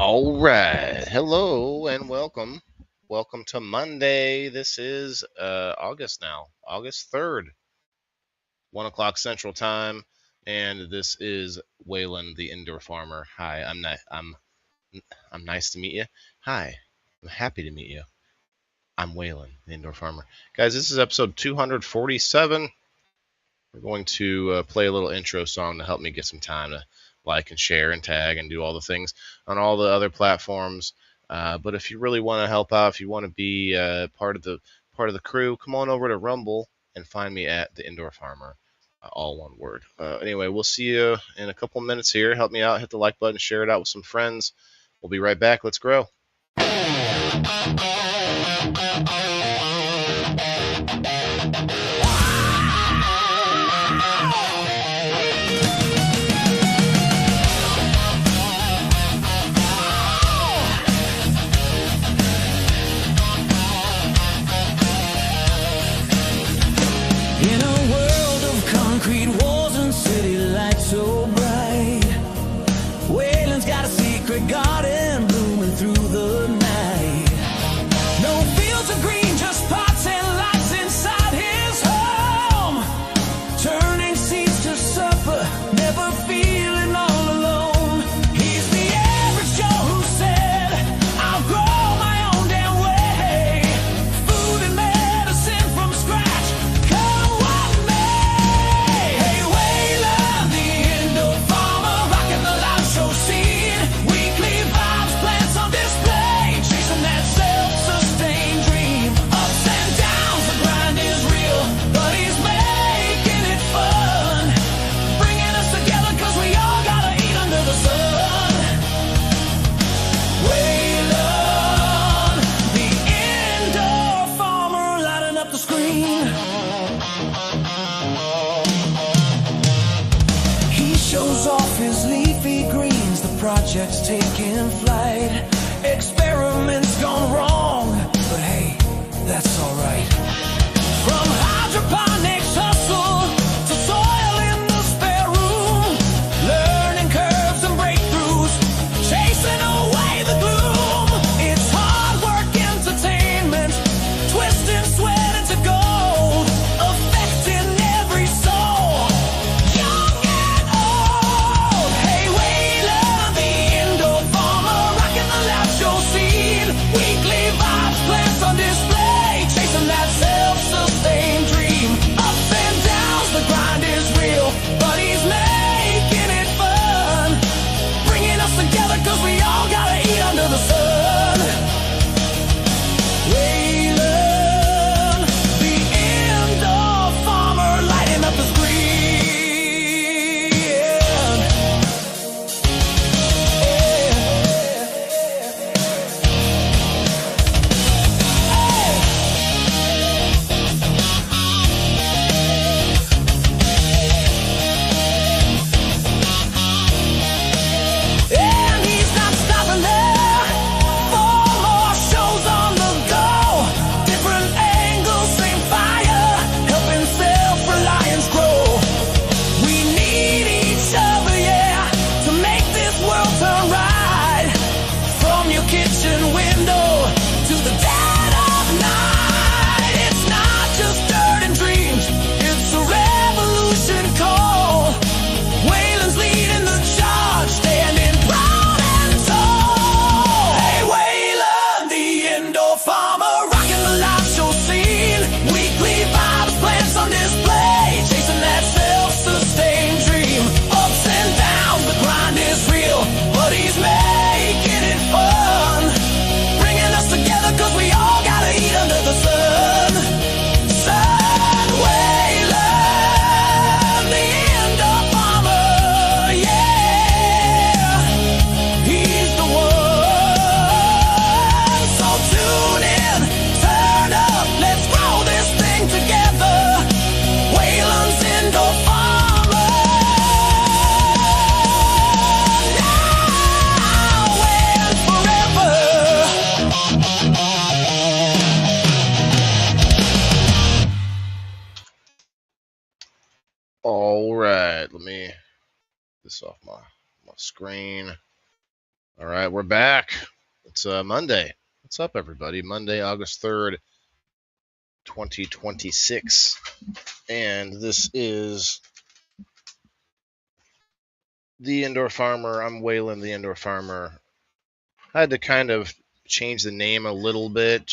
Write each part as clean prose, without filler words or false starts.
All right. Hello and welcome. Welcome to Monday. This is August now, August 3rd, 1 o'clock Central Time. And this is Waylon, the indoor farmer. Hi, I'm nice to meet you. Hi, I'm happy to meet you. I'm Waylon, the indoor farmer. Guys, this is episode 247. We're going to play a little intro song to help me get some time to like and share and tag and do all the things on all the other platforms. But if you really want to help out, if you want to be part of the crew, come on over to Rumble and find me at the Indoor Farmer, all one word. Anyway, we'll see you in a couple minutes here. Help me out, hit the like button, share it out with some friends. We'll be right back. Let's grow. In a world of concrete walls and city lights so bright, Waylon's got a secret garden blooming through the night. No fields of green, just pots and lights inside his home, turning seeds to supper, never feeling all alone. He's the average Joe who said, I'll grow my own damn way. Food and medicine from scratch, come what may. Hey Waylon, the indoor farmer, rocking the live show scene. Weekly vibes, plants on display, chasing that self-sustained dream. Ups and downs, the grind is real, but he's making it fun, bringing us together 'cause we all gotta eat under the sun. Waylon, the indoor farmer, lighting up the screen. He shows off his leafy greens, the project's taking flight. Experiments gone wrong, but hey, that's alright. From hydroponics hustle to soil in the spare room, learning curves and breakthroughs, chasing away the gloom. It's hard work entertainment, twisting sweat into gold, affecting every soul, young and old. Hey Waylon, the indoor farmer, rocking the live show scene. Weekly vibes, plants on display, chasing that self-sustained dream. Ups and downs, the grind is real, but he's making it fun, bringing us together 'cause we all gotta eat under the sun. Waylon, the indoor farmer, lighting up the screen. And he's not stopping there. 4 more shows on the go. Different angles, same fire, helping self-reliance grow. We need each other, yeah, to make this world turn right. From your kitchen window to the dead of night. It's not just dirt and dreams, it's a revolution call. Waylon's leading the charge, standing proud and tall. Hey Waylon, the indoor farmer, rocking the live show scene. Weekly vibes, plants on display, chasing that self-sustained dream. Ups and downs, the grind is real, but he's making it fun, bringing us together 'cause we all gotta eat under the sun. Sun, Waylon, the indoor farmer, yeah, he's the one. So tune in, turn up, let's grow this thing together. Waylon's indoor farmer, now and forever. All right. Let me get this off my screen. All right, we're back. It's Monday. What's up, everybody? Monday, August 3rd, 2026. And this is The Indoor Farmer. I'm Waylon, The Indoor Farmer. I had to kind of change the name a little bit,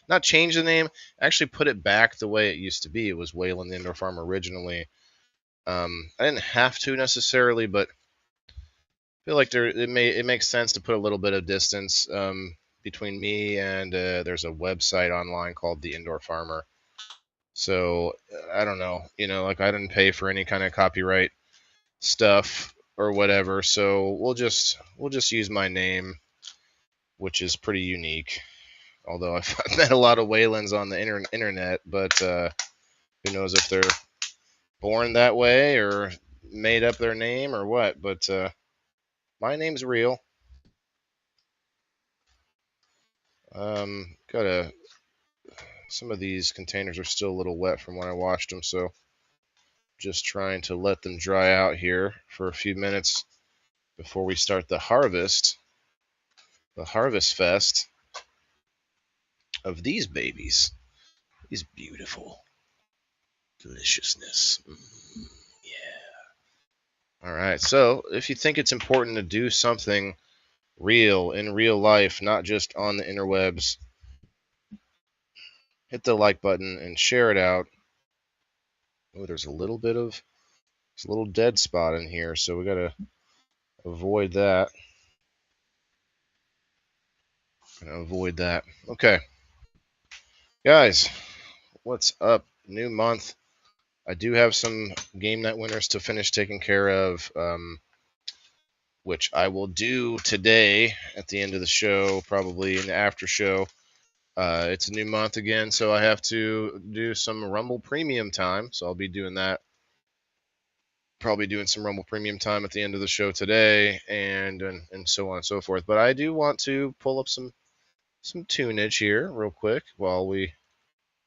not change the name, actually put it back the way it used to be. It was Waylon, The Indoor Farmer originally. I didn't have to necessarily, but feel like it makes sense to put a little bit of distance between me and there's a website online called The Indoor Farmer. So I don't know, like I didn't pay for any kind of copyright stuff or whatever. So we'll just use my name, which is pretty unique. Although I've met a lot of Waylons on the internet, but who knows if they're born that way or made up their name or what. But my name's real. Got a Some of these containers are still a little wet from when I washed them, so just trying to let them dry out here for a few minutes before we start the harvest fest of these babies. These beautiful deliciousness. Yeah. All right. So if you think it's important to do something real in real life, not just on the interwebs, hit the like button and share it out. Oh, there's a little dead spot in here, so we gotta avoid that. Okay, guys, what's up? New month. I do have some game night winners to finish taking care of, which I will do today at the end of the show, probably in the after show. It's a new month again, so I have to do some Rumble Premium time. So I'll be doing that. Probably doing some Rumble Premium time at the end of the show today, and so on and so forth. But I do want to pull up some tunage here real quick while we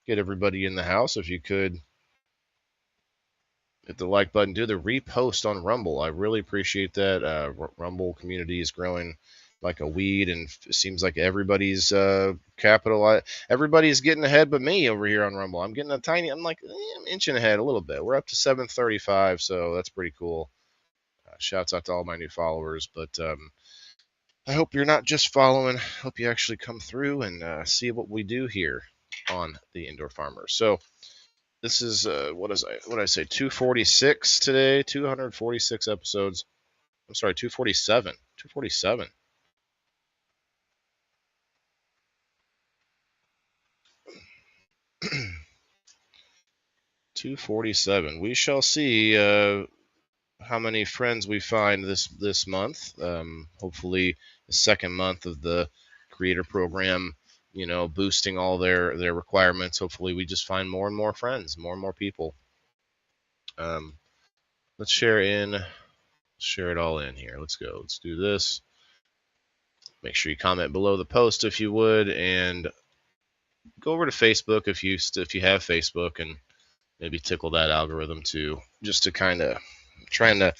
get everybody in the house. If you could hit the like button, do the repost on Rumble. I really appreciate that. Rumble community is growing like a weed, and it seems like everybody's everybody's getting ahead but me over here on Rumble. I'm getting I'm like I'm inching ahead a little bit. We're up to 735, so that's pretty cool. Shouts out to all my new followers, but I hope you're not just following. I hope you actually come through and see what we do here on the Indoor Farmer. So this is what did I say? 246 today. 246 episodes. I'm sorry, 247. 247. 247. We shall see how many friends we find this month. Hopefully, the second month of the creator program, boosting all their requirements. Hopefully, we just find more and more friends, more and more people. Let's share it all in here. Let's go. Let's do this. Make sure you comment below the post if you would, and go over to Facebook if you have Facebook, and maybe tickle that algorithm too, just to kind of trying to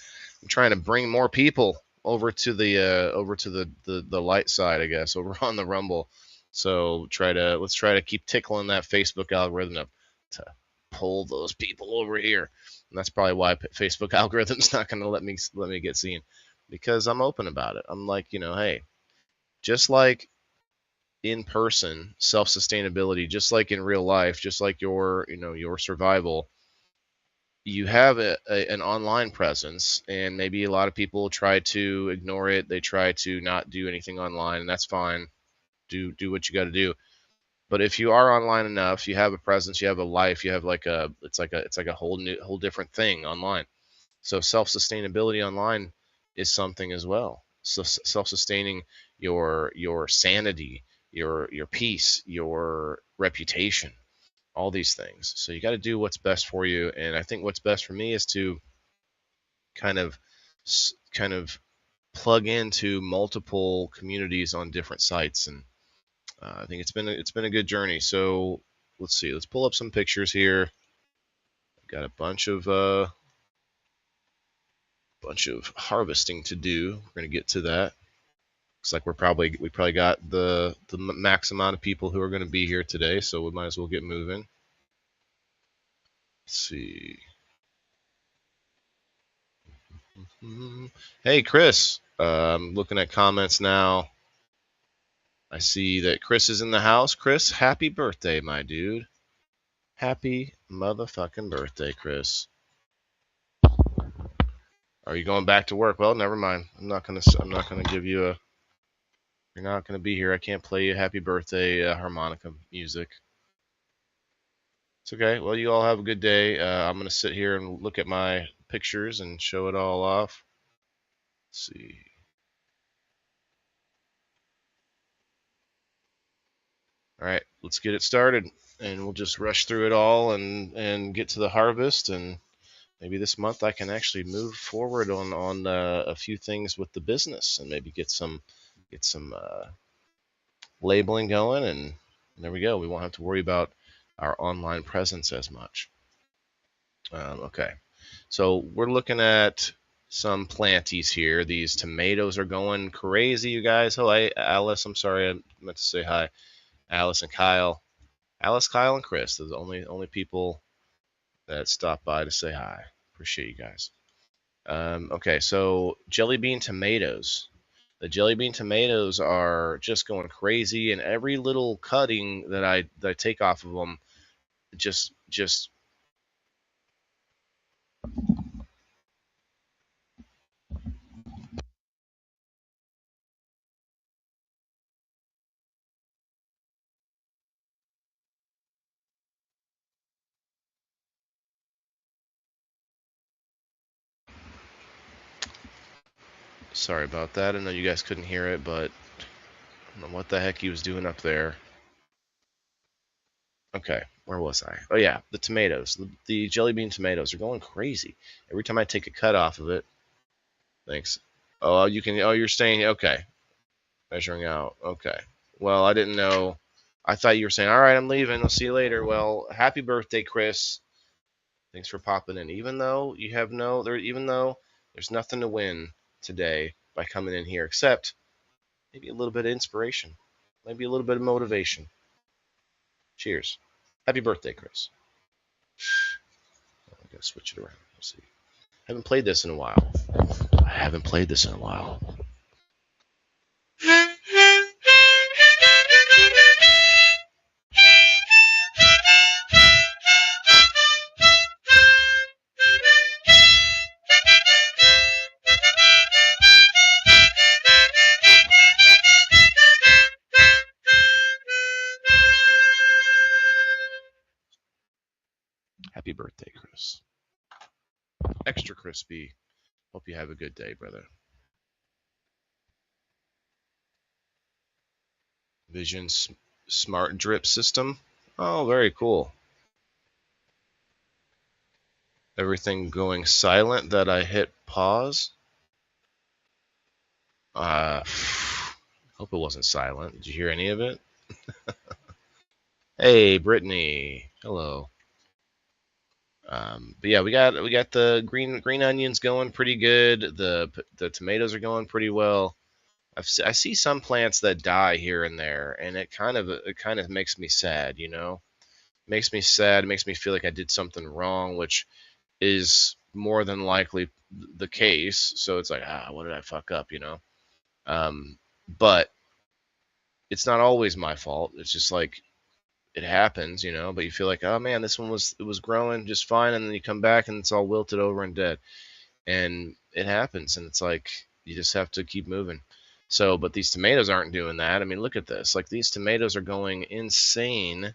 bring more people over to the light side, I guess, over on the Rumble. So let's try to keep tickling that Facebook algorithm to pull those people over here. And that's probably why Facebook algorithm's not going to let me get seen, because I'm open about it. I'm like, hey, just like in person, self-sustainability, just like in real life, just like your survival, you have an online presence, and maybe a lot of people try to ignore it. They try to not do anything online, and that's fine. Do what you got to do. But if you are online enough, you have a presence, you have a life, you have it's like a whole different thing online. So self-sustainability online is something as well. So self-sustaining your sanity, your peace, your reputation, all these things. So you got to do what's best for you, and I think what's best for me is to kind of plug into multiple communities on different sites, and I think it's been a good journey. So let's see. Let's pull up some pictures here. I've got a bunch of harvesting to do. We're gonna get to that. Looks like we probably got the max amount of people who are going to be here today, so we might as well get moving. Let's see. Hey, Chris. I'm looking at comments now. I see that Chris is in the house. Chris, happy birthday, my dude. Happy motherfucking birthday, Chris. Are you going back to work? Well, never mind. I'm not gonna give you a. You're not gonna be here. I can't play you happy birthday harmonica music. It's okay. Well, you all have a good day. I'm gonna sit here and look at my pictures and show it all off. Let's see. All right, let's get it started, and we'll just rush through it all and get to the harvest. And maybe this month I can actually move forward on a few things with the business, and maybe get some labeling going, and there we go. We won't have to worry about our online presence as much. Okay, so we're looking at some planties here. These tomatoes are going crazy, you guys. Hello, Alice. I'm sorry, I meant to say hi. Alice and Kyle. Alice, Kyle, and Chris. Those are the only people that stopped by to say hi. Appreciate you guys. Okay, so jelly bean tomatoes. The jelly bean tomatoes are just going crazy, and every little cutting that I take off of them just sorry about that. I know you guys couldn't hear it, but I don't know what the heck he was doing up there. Okay, where was I? Oh yeah, the tomatoes. The jelly bean tomatoes are going crazy. Every time I take a cut off of it, thanks. Oh, you can. Oh, you're staying. Okay, measuring out. Okay. Well, I didn't know. I thought you were saying, "All right, I'm leaving. I'll see you later." Well, happy birthday, Chris. Thanks for popping in. Even though there's nothing to win today by coming in here, except maybe a little bit of inspiration, maybe a little bit of motivation. Cheers. Happy birthday, Chris. I gotta switch it around. Let's see. I haven't played this in a while. I haven't played this in a while. Happy birthday, Chris. Extra crispy. Hope you have a good day, brother. Vision smart drip system. Oh, very cool. Everything going silent that I hit pause. Hope it wasn't silent. Did you hear any of it? Hey, Brittany. Hello. But yeah, we got the green onions going pretty good. The tomatoes are going pretty well. I see some plants that die here and there, and it kind of makes me sad. You know, makes me sad. It makes me feel like I did something wrong, which is more than likely the case. So it's like, what did I fuck up? You know. But it's not always my fault. It's just like it happens, you know. But you feel like, oh man, this one was growing just fine, and then you come back and it's all wilted over and dead, and it happens, and it's like you just have to keep moving. So, but these tomatoes aren't doing that. I mean, look at this. Like these tomatoes are going insane.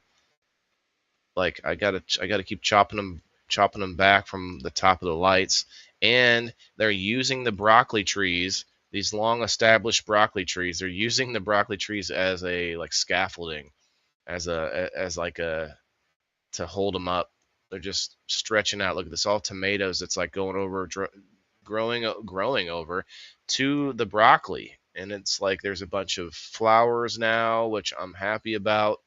Like I gotta keep chopping them back from the top of the lights, and they're using the broccoli trees. These long established broccoli trees. They're using the broccoli trees as a like scaffolding, as like a to hold them up. They're just stretching out. Look at this, all tomatoes. It's like going over, growing over to the broccoli, and it's like there's a bunch of flowers now, which I'm happy about.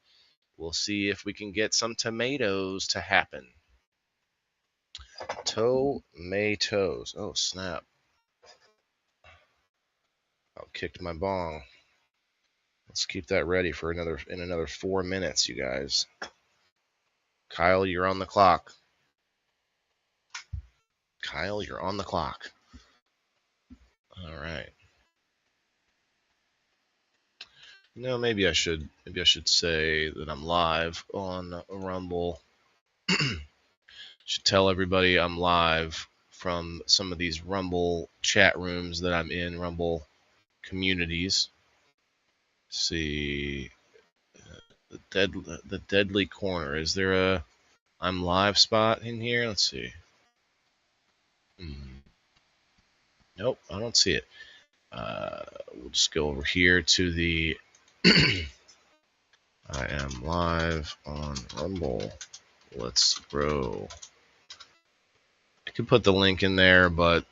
We'll see if we can get some tomatoes to happen. Tomatoes. Oh snap! I kicked my bong. Let's keep that ready for another 4 minutes, you guys. Kyle, you're on the clock. Kyle, you're on the clock. All right. Maybe I should say that I'm live on Rumble. Should tell everybody I'm live from some of these Rumble chat rooms that I'm in, Rumble communities. Let's see, the Deadly Corner. Is there a I'm live spot in here? Let's see. Nope, I don't see it. We'll just go over here to the I am live on Rumble. Let's grow. I could put the link in there, but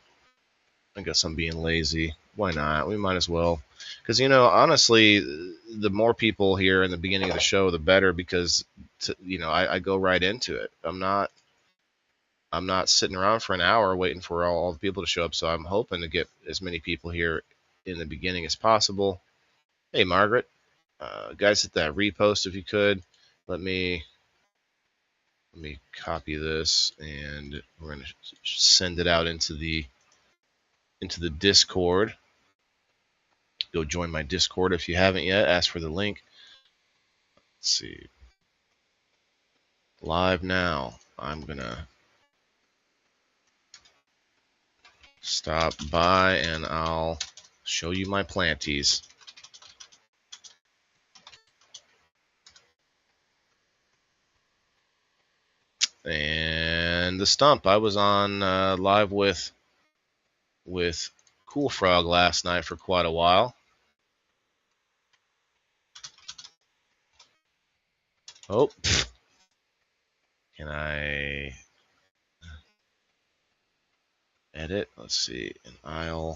I guess I'm being lazy. Why not? We might as well. Because, honestly, the more people here in the beginning of the show, the better, because, I go right into it. I'm not sitting around for an hour waiting for all the people to show up, so I'm hoping to get as many people here in the beginning as possible. Hey, Margaret. Guys, hit that repost if you could. Let me copy this, and we're going to send it out into the Discord. Go join my Discord if you haven't yet. Ask for the link. Let's see. Live now. I'm going to stop by and I'll show you my planties. And the stump. I was on live with Cool Frog last night for quite a while. Oh, can I edit? Let's see. And I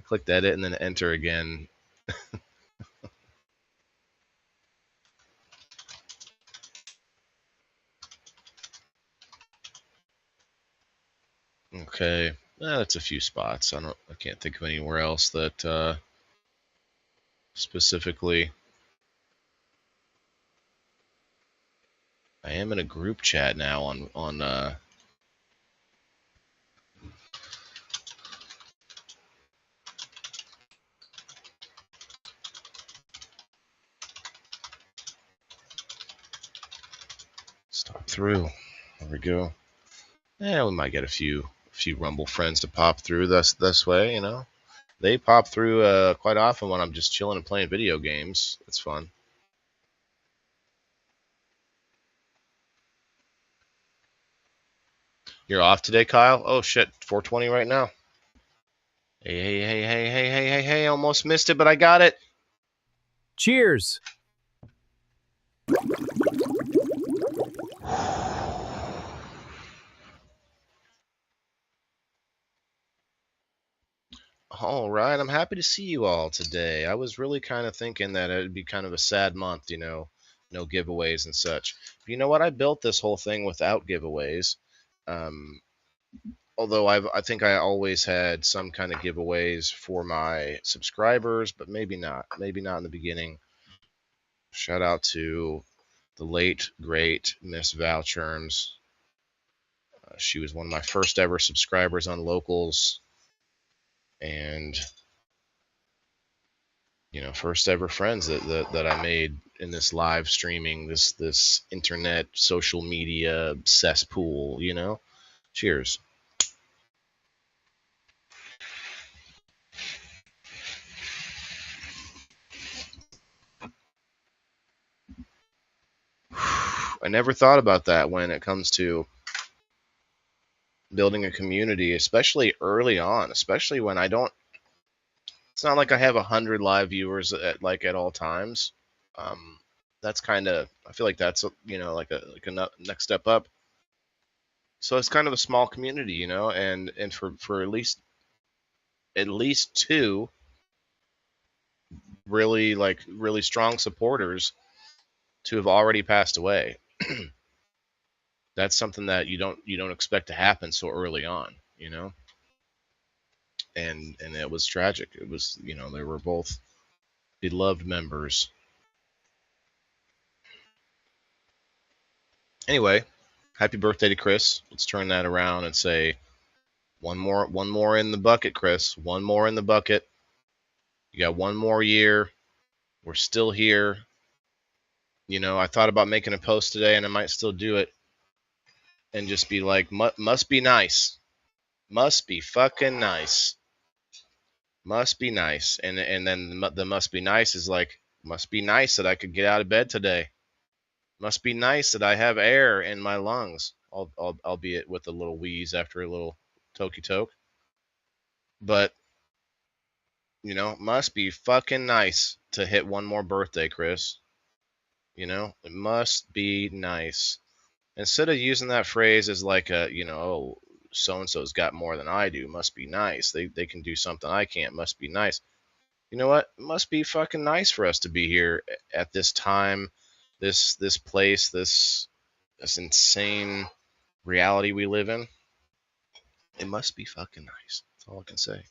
clicked edit and then enter again. Okay, that's a few spots. I can't think of anywhere else that specifically. I am in a group chat now on stop through. There we go. Yeah, we might get a few Rumble friends to pop through this way. They pop through quite often when I'm just chilling and playing video games. It's fun. You're off today, Kyle? Oh shit, 4:20 right now. Hey, almost missed it, but I got it. Cheers. All right, I'm happy to see you all today. I was really kind of thinking that it would be kind of a sad month, no giveaways and such. But you know what? I built this whole thing without giveaways. Although I think I always had some kind of giveaways for my subscribers, but maybe not. Maybe not in the beginning. Shout out to the late, great Miss Val Cherms. She was one of my first ever subscribers on Locals. And first ever friends that I made in this live streaming, this internet social media cesspool. Cheers. I never thought about that when it comes to building a community, especially early on, especially when I don't. It's not like I have 100 live viewers at all times. That's kind of, I feel like that's like a next step up. So it's kind of a small community, and for at least two really strong supporters to have already passed away. That's something that you don't expect to happen so early on, and it was tragic. It was, they were both beloved members. Anyway, happy birthday to Chris. Let's turn that around and say one more in the bucket, Chris. One more in the bucket. You got one more year. We're still here. I thought about making a post today, and I might still do it, and just be like, must be nice, must be fucking nice, must be nice, and then the must be nice is like, must be nice that I could get out of bed today. Must be nice that I have air in my lungs, albeit with a little wheeze after a little tokey toke. But must be fucking nice to hit one more birthday, Chris. It must be nice. Instead of using that phrase as like oh, so and so's got more than I do, must be nice. They can do something I can't, must be nice. You know what? It must be fucking nice for us to be here at this time, this place, this insane reality we live in. It must be fucking nice. That's all I can say.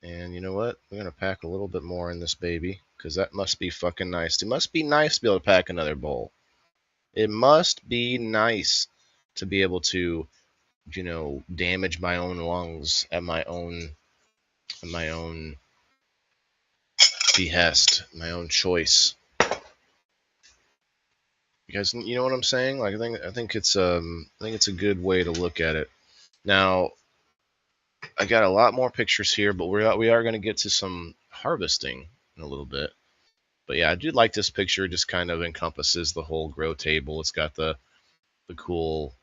And you know what? We're gonna pack a little bit more in this baby, because that must be fucking nice. It must be nice to be able to pack another bowl. It must be nice to be able to, damage my own lungs at my own behest, my own choice. You guys, you know what I'm saying? Like, I think it's a good way to look at it. Now, I got a lot more pictures here, but we are going to get to some harvesting in a little bit. But yeah, I do like this picture. It just kind of encompasses the whole grow table. It's got the cool,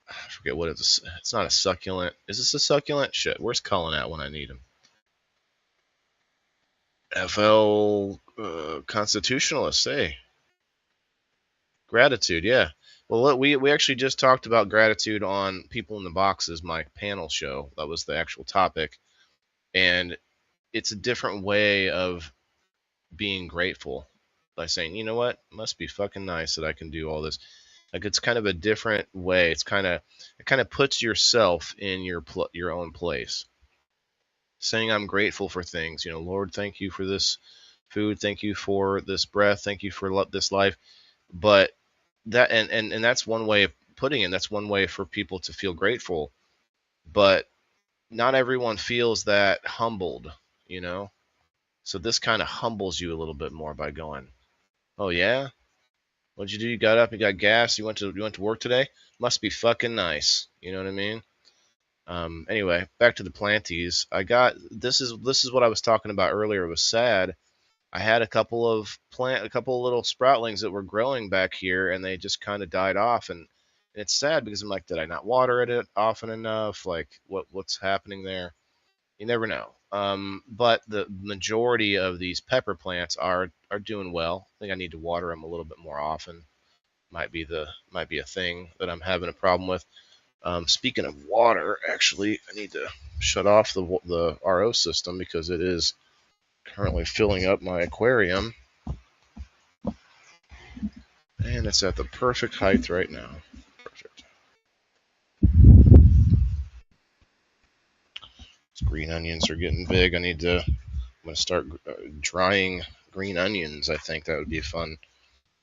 I forget what it's. It's not a succulent. Is this a succulent? Shit, where's Cullen at when I need him? FL constitutionalist, hey. Gratitude, yeah. Well, we actually just talked about gratitude on People in the Boxes, my panel show. That was the actual topic. And it's a different way of being grateful by saying, you know what, it must be fucking nice that I can do all this. Like, it's kind of a different way. It kind of puts yourself in your own place. Saying I'm grateful for things, Lord, thank you for this food, thank you for this breath, thank you for this life. But that and that's one way of putting it. That's one way for people to feel grateful. But not everyone feels that humbled, So this kind of humbles you a little bit more by going, oh yeah, what'd you do? You got up, you got gas, you went to work today? Must be fucking nice. You know what I mean? Anyway, back to the Planties. This is what I was talking about earlier. It was sad. I had a couple of little sproutlings that were growing back here, and they just kind of died off. And it's sad because I'm like, did I not water it often enough? Like, what's happening there? You never know. But the majority of these pepper plants are doing well. I think I need to water them a little bit more often. Might be a thing that I'm having a problem with. Speaking of water, actually, I need to shut off the RO system because it is currently filling up my aquarium, and it's at the perfect height right now. Perfect. These green onions are getting big. I'm going to start drying green onions. I think that would be a fun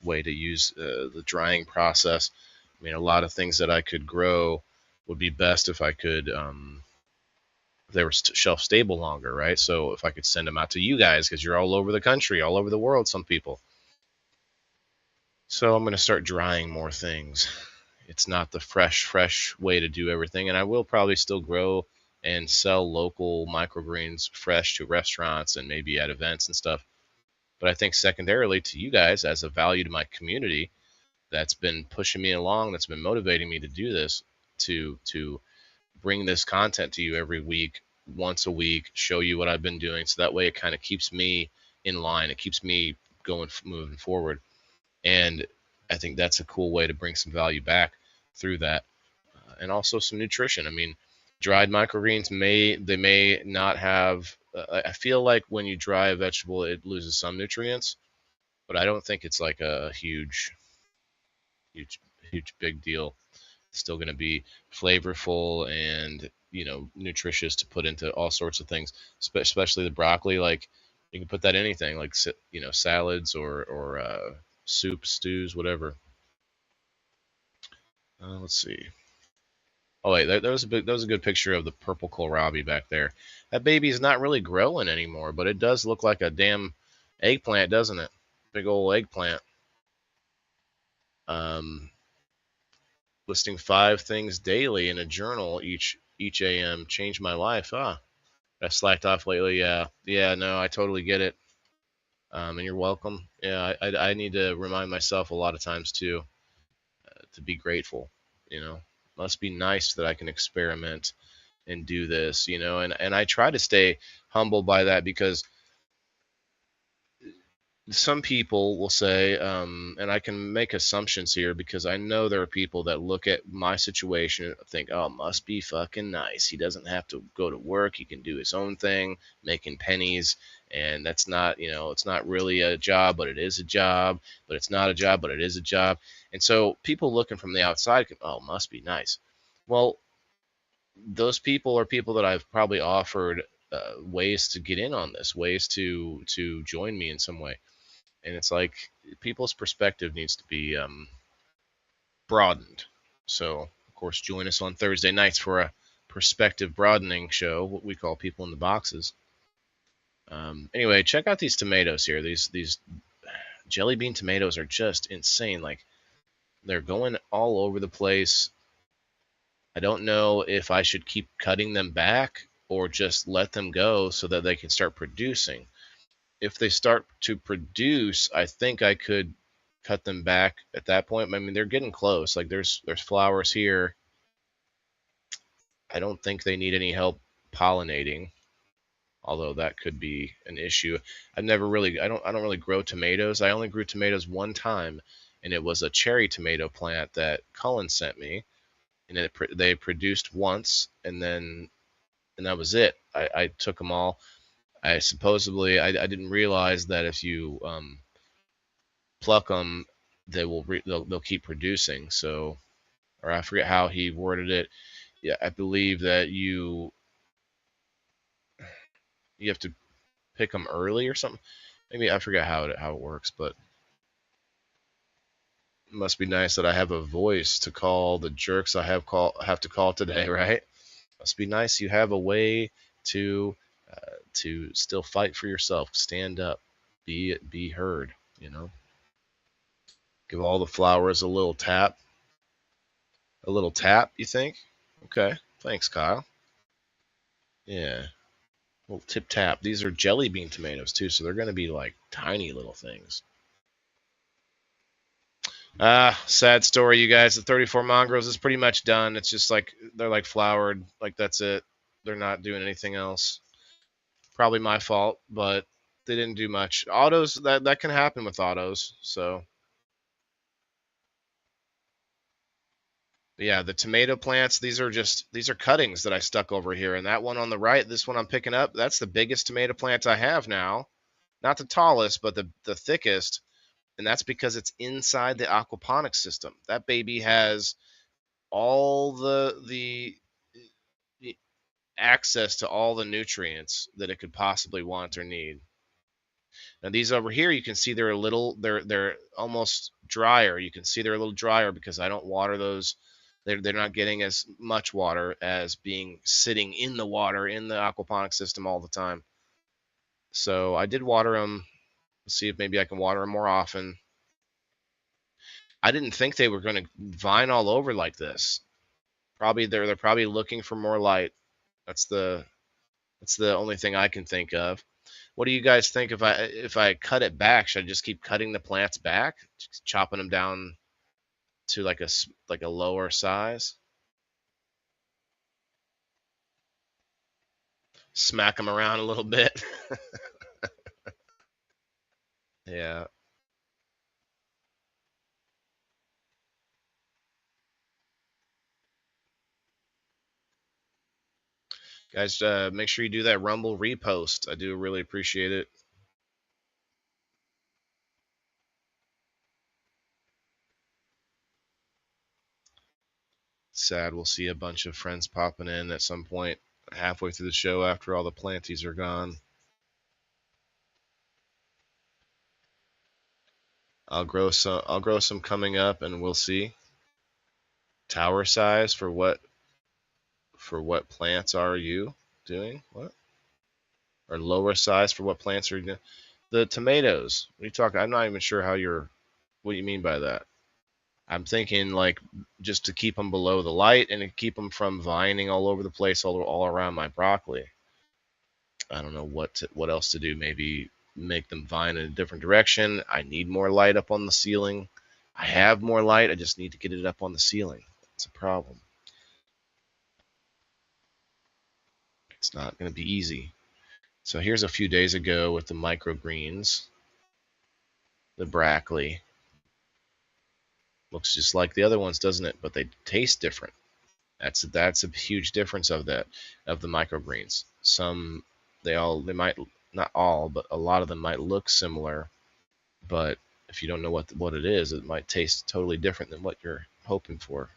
way to use the drying process. I mean, a lot of things that I could grow would be best if I could, if they were shelf stable longer, right? So if I could send them out to you guys, because you're all over the country, all over the world, some people. So I'm going to start drying more things. It's not the fresh way to do everything, and I will probably still grow and sell local microgreens fresh to restaurants and maybe at events and stuff. But I think secondarily to you guys, as a value to my community that's been pushing me along, that's been motivating me to do this, to bring this content to you every week, once a week, show you what I've been doing. So that way it kind of keeps me in line. It keeps me moving forward. And I think that's a cool way to bring some value back through that. And also some nutrition. I mean, dried microgreens may not have, I feel like when you dry a vegetable, it loses some nutrients, but I don't think it's like a huge big deal. still going to be flavorful and nutritious to put into all sorts of things, especially the broccoli. Like you can put that in anything, like salads or soup, stews, whatever. Let's see. Oh wait, that was a good picture of the purple kohlrabi back there. That baby is not really growing anymore, but it does look like a damn eggplant, doesn't it? Big old eggplant. Um, Listing 5 things daily in a journal each AM changed my life. I slacked off lately. Yeah, yeah. No, I totally get it. And you're welcome. Yeah, I need to remind myself a lot of times too to be grateful. You know, must be nice that I can experiment and do this. And I try to stay humble by that because some people will say, and I can make assumptions here because I know there are people that look at my situation and think, oh, must be fucking nice. He doesn't have to go to work. He can do his own thing, making pennies. And that's not, it's not really a job, but it is a job. But it's not a job, but it is a job. And so people looking from the outside can, oh, must be nice. Well, those people are people that I've probably offered ways to get in on this, ways to join me in some way. And it's like people's perspective needs to be broadened. So, of course, join us on Thursday nights for a perspective broadening show, what we call people in the boxes. Anyway, check out these tomatoes here. These jelly bean tomatoes are just insane. Like they're going all over the place. I don't know if I should keep cutting them back or just let them go so that they can start producing. If they start to produce, I think I could cut them back at that point. I mean, they're getting close. Like there's flowers here. I don't think they need any help pollinating, although that could be an issue. I don't really grow tomatoes. I only grew tomatoes one time, and it was a cherry tomato plant that Cullen sent me, and they produced once, and that was it. I took them all. I didn't realize that if you pluck them, they'll keep producing. So, or I forget how he worded it. Yeah, I believe that you have to pick them early or something. Maybe I forget how it works, but it must be nice that I have a voice to call the jerks I have to call today, right? Must be nice you have a way to still fight for yourself, stand up, be heard. Give all the flowers a little tap. A little tap, you think? Okay. Thanks, Kyle. Yeah. A little tip tap. These are jelly bean tomatoes too, so they're going to be like tiny little things. Sad story, you guys. The 34 mongrels is pretty much done. It's just like they're like flowered, like that's it. They're not doing anything else. Probably my fault, but they didn't do much. Autos that can happen with autos. So yeah, the tomato plants, these are cuttings that I stuck over here. And that one on the right, this one I'm picking up, that's the biggest tomato plant I have now. Not the tallest, but the thickest. And that's because it's inside the aquaponics system. That baby has all the access to all the nutrients that it could possibly want or need. Now these over here, you can see they're almost drier. You can see they're a little drier because I don't water those. They're not getting as much water as being sitting in the water in the aquaponics system all the time. So I did water them. Let's see if maybe I can water them more often. I didn't think they were going to vine all over like this. Probably they're probably looking for more light. That's the that's the only thing I can think of. What do you guys think if I cut it back? Should I just keep cutting the plants back, just chopping them down to like a lower size, smack them around a little bit? Yeah, guys, make sure you do that Rumble repost. I do really appreciate it. Sad we'll see a bunch of friends popping in at some point halfway through the show after all the Planties are gone. I'll grow some coming up, and we'll see. Tower size for what plants are you doing? What? Or lower size for what plants are you doing? The tomatoes. What are you talking? I'm not even sure what you mean by that. I'm thinking like just to keep them below the light and to keep them from vining all over the place, all around my broccoli. I don't know what else to do. Maybe make them vine in a different direction. I need more light up on the ceiling. I have more light. I just need to get it up on the ceiling. It's a problem. It's not going to be easy. So here's a few days ago with the microgreens. The broccoli looks just like the other ones, doesn't it? But they taste different. That's a huge difference of the microgreens. They might, not all, but a lot of them might look similar, but if you don't know what it is, it might taste totally different than what you're hoping for.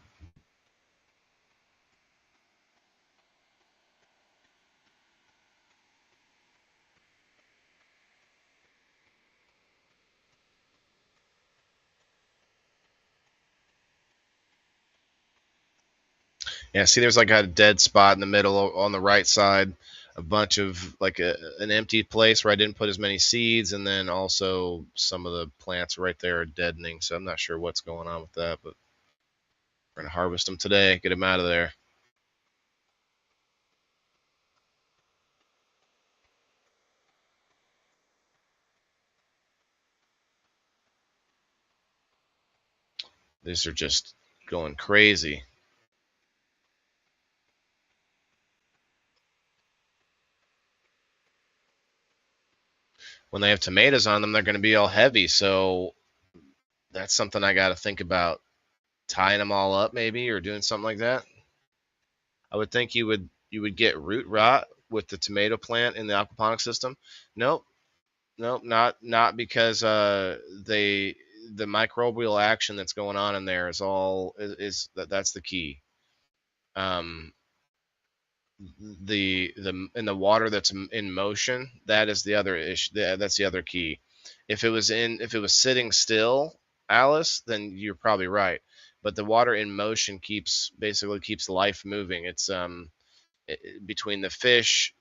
Yeah, see, there's like a dead spot in the middle on the right side, a bunch of like an empty place where I didn't put as many seeds, and then also some of the plants right there are deadening. So I'm not sure what's going on with that, but we're gonna harvest them today, get them out of there. These are just going crazy. When they have tomatoes on them, they're going to be all heavy. So that's something I got to think about, tying them all up maybe, or doing something like that. I would think you would get root rot with the tomato plant in the aquaponics system. Nope, nope, not because the microbial action that's going on in there is that's the key. Um, the in the water that's in motion, that is the other issue. That's the other key. If it was sitting still, Alice, then you're probably right. But the water in motion basically keeps life moving. It's between the fish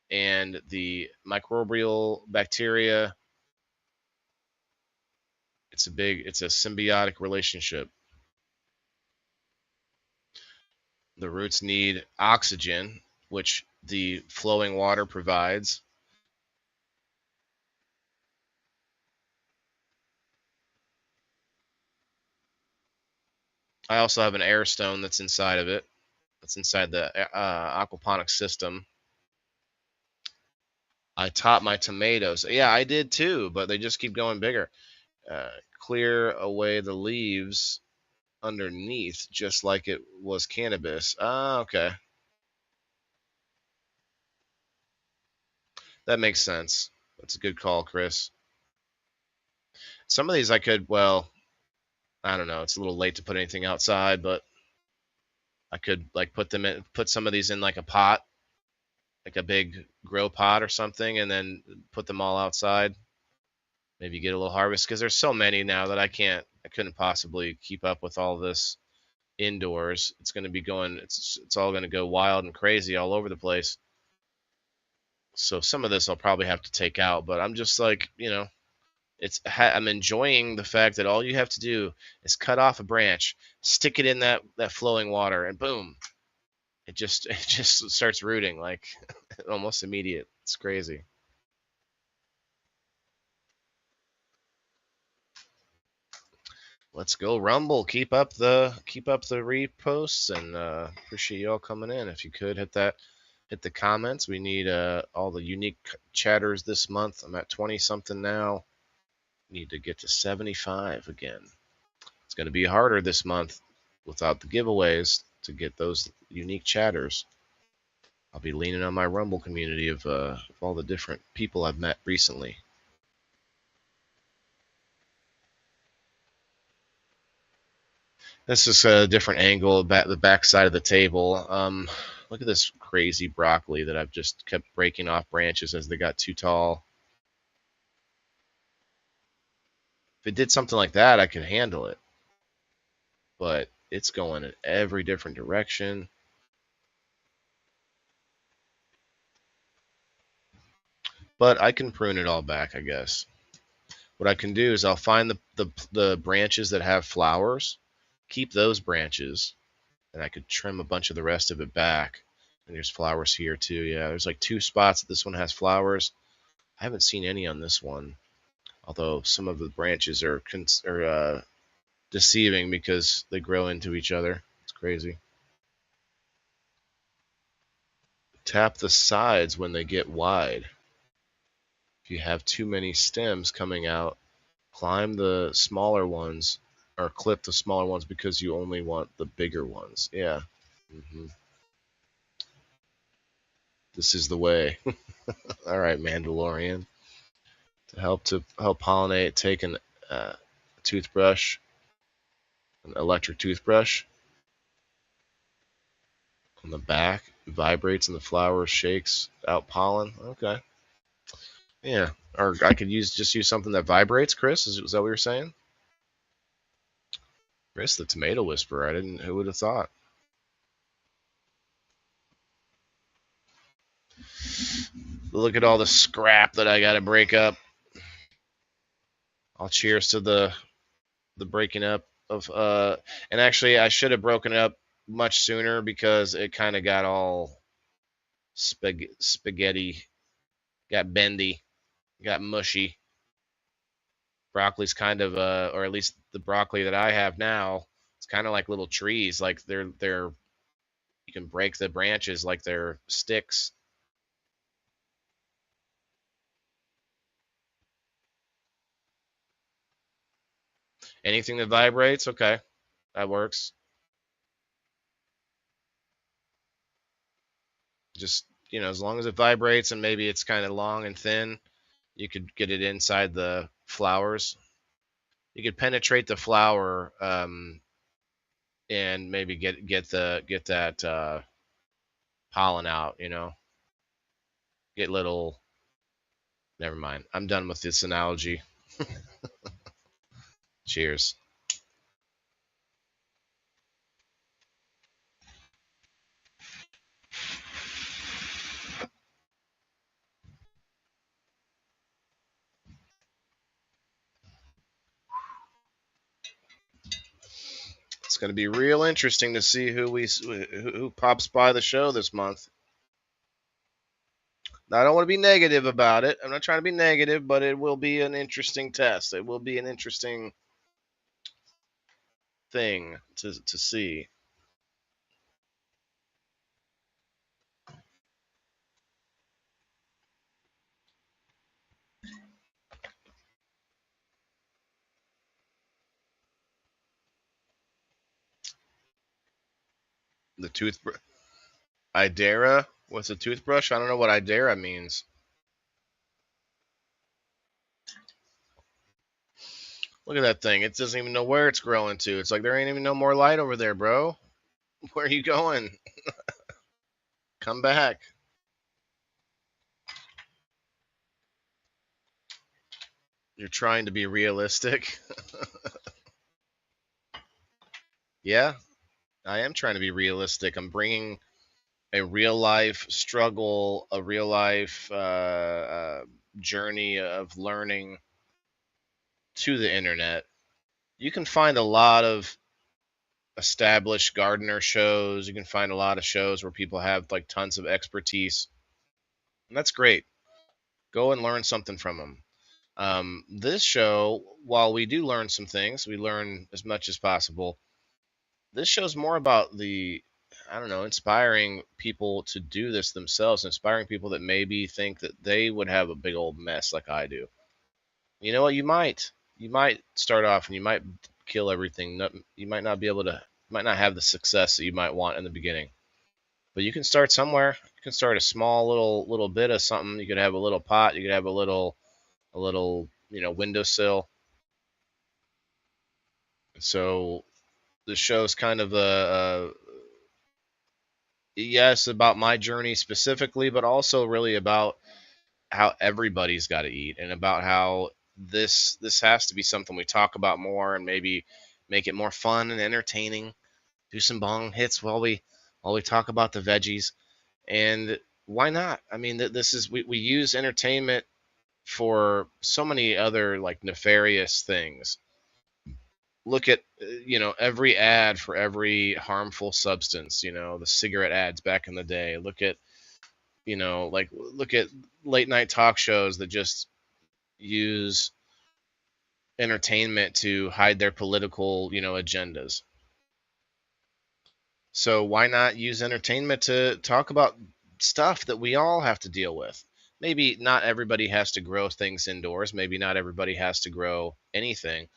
and the microbial bacteria. It's a symbiotic relationship. The roots need oxygen, which the flowing water provides. I also have an air stone that's inside of it. That's inside the aquaponics system. I taught my tomatoes. Yeah, I did too, but they just keep going bigger. Clear away the leaves underneath, just like it was cannabis. Ah, okay. That makes sense. That's a good call, Chris. Some of these well, I don't know. It's a little late to put anything outside, but I could like put some of these in like a pot, like a big grow pot or something, and then put them all outside. Maybe get a little harvest because there's so many now that I couldn't possibly keep up with all this indoors. It's going to be it's all going to go wild and crazy all over the place. So some of this I'll probably have to take out, but I'm just like, I'm enjoying the fact that all you have to do is cut off a branch, stick it in that flowing water, and boom, it just starts rooting like almost immediate. It's crazy. Let's go Rumble. Keep up the reposts, and appreciate y'all coming in. If you could hit the comments. We need all the unique chatters this month. I'm at 20 something now. Need to get to 75 again. It's going to be harder this month without the giveaways to get those unique chatters. I'll be leaning on my Rumble community of all the different people I've met recently. That's just a different angle, the back side of the table. Look at this crazy broccoli that I've just kept breaking off branches as they got too tall. If it did something like that, I could handle it. But it's going in every different direction. But I can prune it all back, I guess. What I can do is I'll find the branches that have flowers, keep those branches, and I could trim a bunch of the rest of it back. And there's flowers here too. Yeah, there's like 2 spots that this one has flowers. I haven't seen any on this one, although some of the branches are deceiving because they grow into each other. It's crazy. Tap the sides when they get wide. If you have too many stems coming out, climb the smaller ones or clip the smaller ones because you only want the bigger ones. Yeah. Mm-hmm. This is the way. All right, Mandalorian. To help pollinate, take a toothbrush, an electric toothbrush. On the back, it vibrates and the flower shakes out pollen. Okay. Yeah. Or I could just use something that vibrates. Chris, is that what you're saying? Chris, the tomato whisperer. I didn't. Who would have thought? Look at all the scrap that I got to break up. I'll cheers to the breaking up of and actually I should have broken it up much sooner because it kind of got all spaghetti, got bendy, got mushy. Broccoli's kind of or at least the broccoli that I have now, it's kind of like little trees, like they're you can break the branches like they're sticks. Anything that vibrates, okay, that works. Just, as long as it vibrates and maybe it's kind of long and thin, you could get it inside the flowers. You could penetrate the flower and maybe get that pollen out. Get little. Never mind. I'm done with this analogy. Cheers. It's going to be real interesting to see who pops by the show this month. Now, I don't want to be negative about it. I'm not trying to be negative, but it will be an interesting test. It will be an interesting thing to see. The toothbrush. Idera? What's a toothbrush? I don't know what Idera means. Look at that thing. It doesn't even know where it's growing to. It's like there ain't even no more light over there, bro. Where are you going? Come back. You're trying to be realistic. Yeah, I am trying to be realistic. I'm bringing a real life struggle, a real life journey of learning to the internet. You can find a lot of established gardener shows. You can find a lot of shows where people have like tons of expertise, and that's great. Go and learn something from them. This show, while we do learn some things, we learn as much as possible. This show's more about I don't know, inspiring people to do this themselves, inspiring people that maybe think that they would have a big old mess like I do. You know what? You might start off and you might kill everything. You might not be able to, might not have the success that you might want in the beginning. But you can start somewhere. You can start a small little bit of something. You could have a little pot. You could have a little windowsill. So the show's kind of a yes about my journey specifically, but also really about how everybody's got to eat and about how this has to be something we talk about more and maybe make it more fun and entertaining. Do some bong hits while we talk about the veggies, and why not? I mean, this is we use entertainment for so many other like nefarious things. Look at every ad for every harmful substance. The cigarette ads back in the day. Look at late night talk shows that just use entertainment to hide their political agendas. So why not use entertainment to talk about stuff that we all have to deal with? Maybe not everybody has to grow things indoors. Maybe not everybody has to grow anything,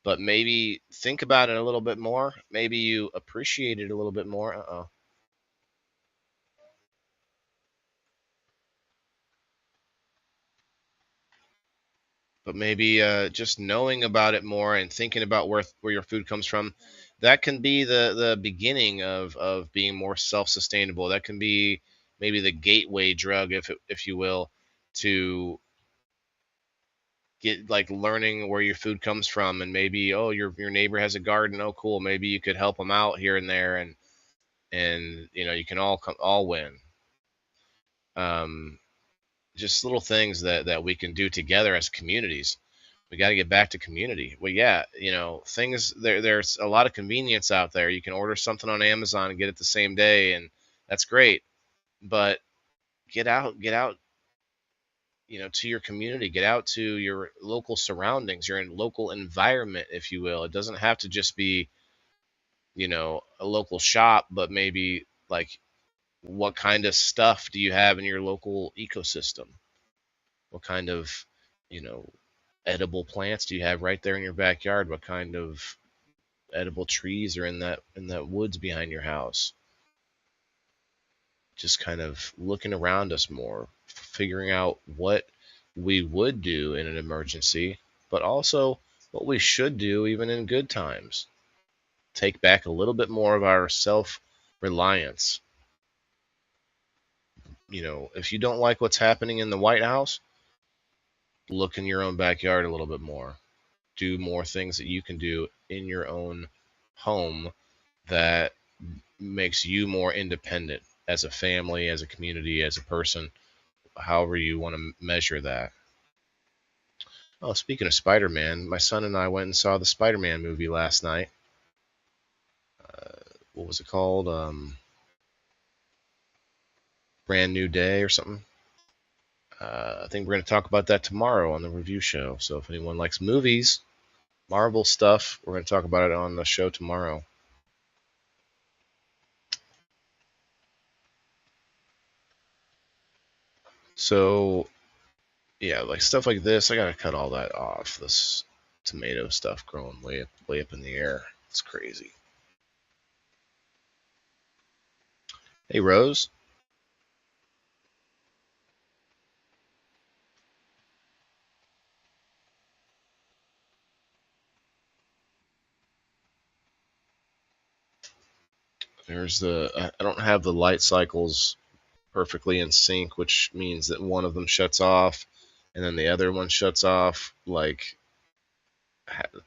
but maybe think about it a little bit more. Maybe you appreciate it a little bit more. But maybe just knowing about it more and thinking about where your food comes from, that can be the beginning of being more self-sustainable. That can be maybe the gateway drug, if you will, to get like learning where your food comes from. And maybe, oh, your neighbor has a garden, oh cool, maybe you could help them out here and there, and you can all win. um, just little things that we can do together as communities. We got to get back to community. Well, yeah, things there's a lot of convenience out there. You can order something on Amazon and get it the same day, and that's great. But get out, to your community, get out to your local surroundings, your local environment, if you will. It doesn't have to just be, a local shop, but maybe like what kind of stuff do you have in your local ecosystem? What kind of, you know, edible plants do you have right there in your backyard? What kind of edible trees are in that woods behind your house? Just kind of looking around us more, figuring out what we would do in an emergency, but also what we should do even in good times. Take back a little bit more of our self reliance. If you don't like what's happening in the White House, look in your own backyard a little bit more. Do more things that you can do in your own home that makes you more independent as a family, as a community, as a person, however you want to measure that. Oh, speaking of Spider Man, my son and I went and saw the Spider Man movie last night. What was it called? Brand New Day or something. I think we're going to talk about that tomorrow on the review show. So if anyone likes movies, Marvel stuff, we're going to talk about it on the show tomorrow. So yeah, like stuff like this, I gotta cut all that off. This tomato stuff growing way up in the air. It's crazy. Hey Rose, I don't have the light cycles perfectly in sync, which means that one of them shuts off, and then the other one shuts off like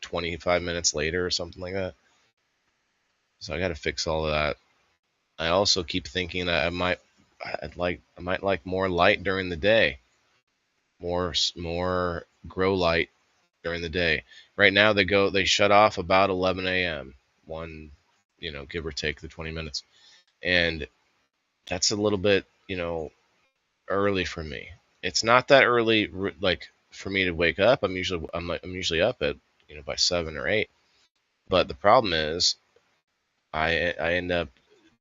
25 minutes later or something like that. So I got to fix all of that. I also keep thinking that I might like more light during the day, more grow light during the day. Right now they shut off about 11 a.m. One, give or take the 20 minutes, and that's a little bit early for me. It's not that early like for me to wake up. I'm usually up at by 7 or 8. But the problem is I end up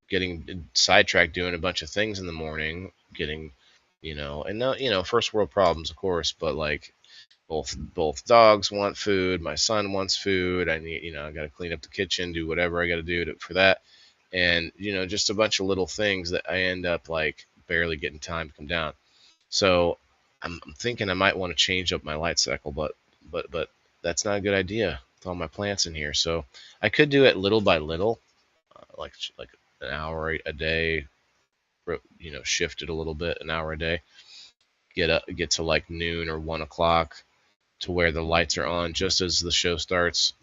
getting sidetracked doing a bunch of things in the morning, getting and no, first world problems of course, but like both dogs want food, my son wants food, I need I got to clean up the kitchen, do whatever I got to do for that, and just a bunch of little things that I end up like barely getting time to come down. So I'm thinking I might want to change up my light cycle, but that's not a good idea. all my plants in here. So I could do it little by little, like an hour a day, shift it a little bit, an hour a day. Get to like noon or 1 o'clock to where the lights are on just as the show starts,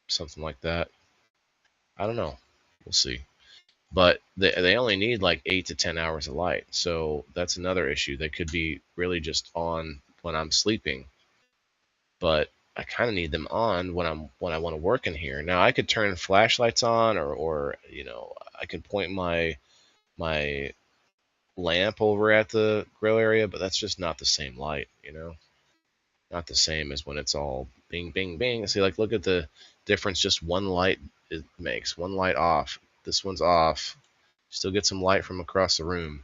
something like that. I don't know. We'll see. But they only need like 8 to 10 hours of light, so that's another issue. They could be really just on when I'm sleeping, but I kind of need them on when I want to work in here. Now I could turn flashlights on, or I could point my lamp over at the grill area, but that's just not the same light. Not the same as when it's all bing, bing, bing. See, like, look at the difference just one light it makes. One light off. This one's off. Still get some light from across the room.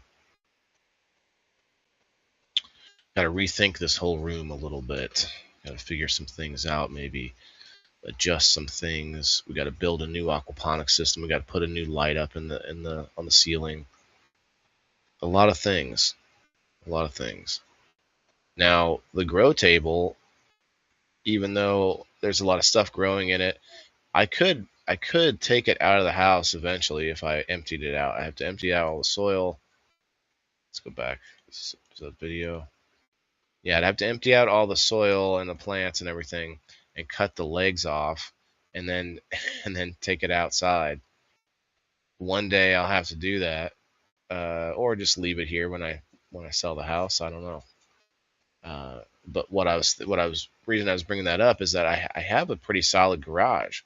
Got to rethink this whole room a little bit. Got to figure some things out, maybe adjust some things. We got to build a new aquaponics system. We got to put a new light up on the ceiling. A lot of things. A lot of things. Now, the grow table, even though there's a lot of stuff growing in it, I could take it out of the house eventually if I emptied it out. I have to empty out all the soil. Let's go back. Is that video? Yeah, I'd have to empty out all the soil and the plants and everything and cut the legs off and then and then take it outside. One day I'll have to do that, or just leave it here when I sell the house. I don't know. But reason I was bringing that up is that I have a pretty solid garage,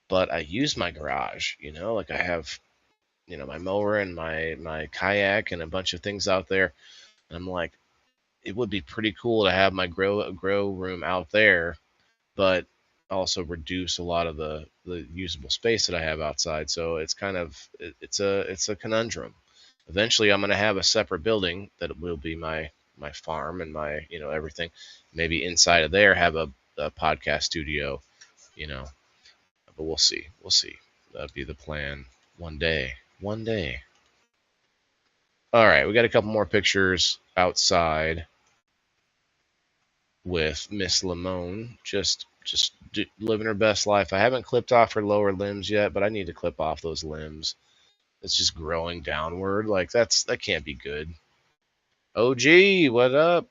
but I use my garage. Like I have my mower and my kayak and a bunch of things out there. And I'm like, it would be pretty cool to have my grow room out there, but also reduce a lot of the usable space that I have outside. So it's kind of it's a conundrum. Eventually, I'm going to have a separate building that will be my farm and my everything. Maybe inside of there have a podcast studio, you know. But we'll see. We'll see. That'd be the plan. One day. One day. All right, we got a couple more pictures outside with Miss Limone, just living her best life. I haven't clipped off her lower limbs yet, but I need to clip off those limbs. It's just growing downward. Like that can't be good. OG, what up?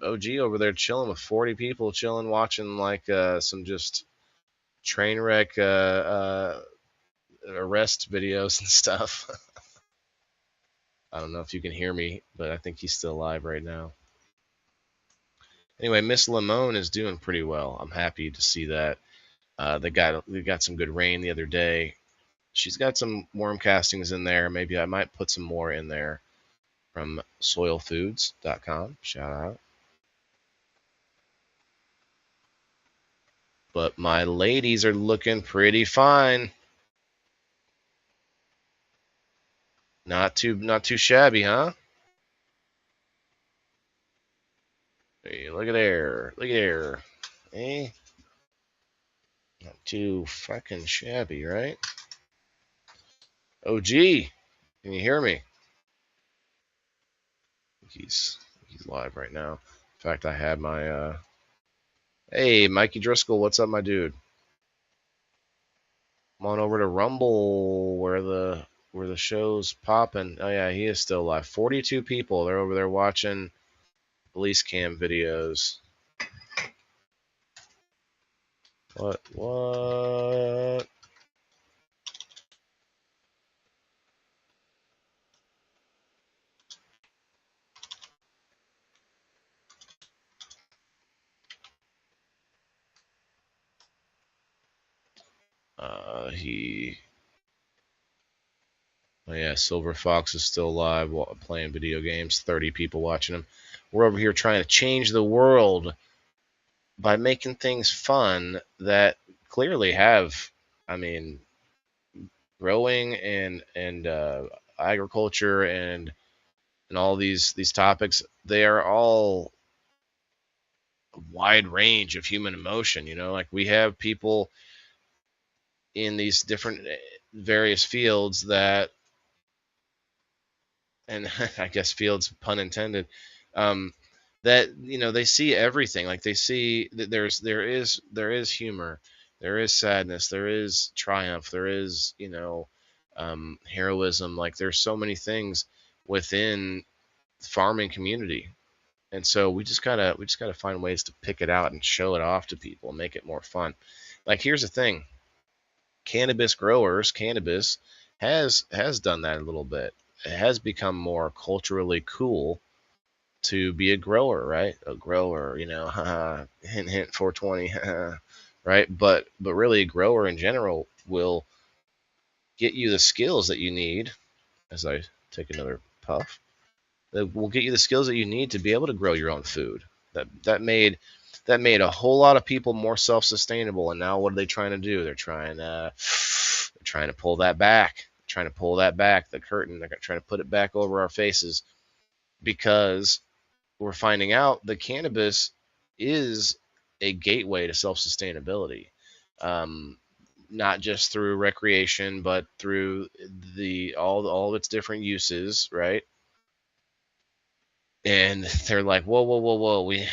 OG over there chilling with 40 people, chilling, watching like some just train wreck arrest videos and stuff. I don't know if you can hear me, but I think he's still alive right now. Anyway, Miss Limone is doing pretty well. I'm happy to see that. They got some good rain the other day. She's got some worm castings in there. Maybe I might put some more in there from soilfoods.com. Shout out. But my ladies are looking pretty fine. Not too shabby, huh? Hey, look at there. Look at there. Eh? Not too fucking shabby, right? OG, can you hear me? He's live right now. In fact, I had my hey, Mikey Driscoll, what's up, my dude? Come on over to Rumble where the show's popping. Oh yeah, he is still alive. 42 people. They're over there watching police cam videos. What? Oh yeah, Silver Fox is still alive playing video games. 30 people watching him. We're over here trying to change the world by making things fun that clearly have, I mean, growing and agriculture and all these topics. They are all a wide range of human emotion. Like we have people in these different various fields that, and I guess fields pun intended, um, that they see everything. Like they see that there is humor, there is sadness, there is triumph, there is heroism. Like there's so many things within farming community, and so we just gotta find ways to pick it out and show it off to people and make it more fun. Like here's the thing, cannabis has done that a little bit. It has become more culturally cool to be a grower, right? A grower, hint hint 420, right? But really, a grower in general will get you the skills that you need. As I take another puff, that will get you the skills that you need to be able to grow your own food. That made a whole lot of people more self-sustainable. And now what are they trying to do? They're trying to pull that back. Trying to pull that back, the curtain. They're trying to put it back over our faces because we're finding out that cannabis is a gateway to self sustainability, um, not just through recreation, but through all of its different uses, right? And they're like, whoa, whoa, whoa, whoa, we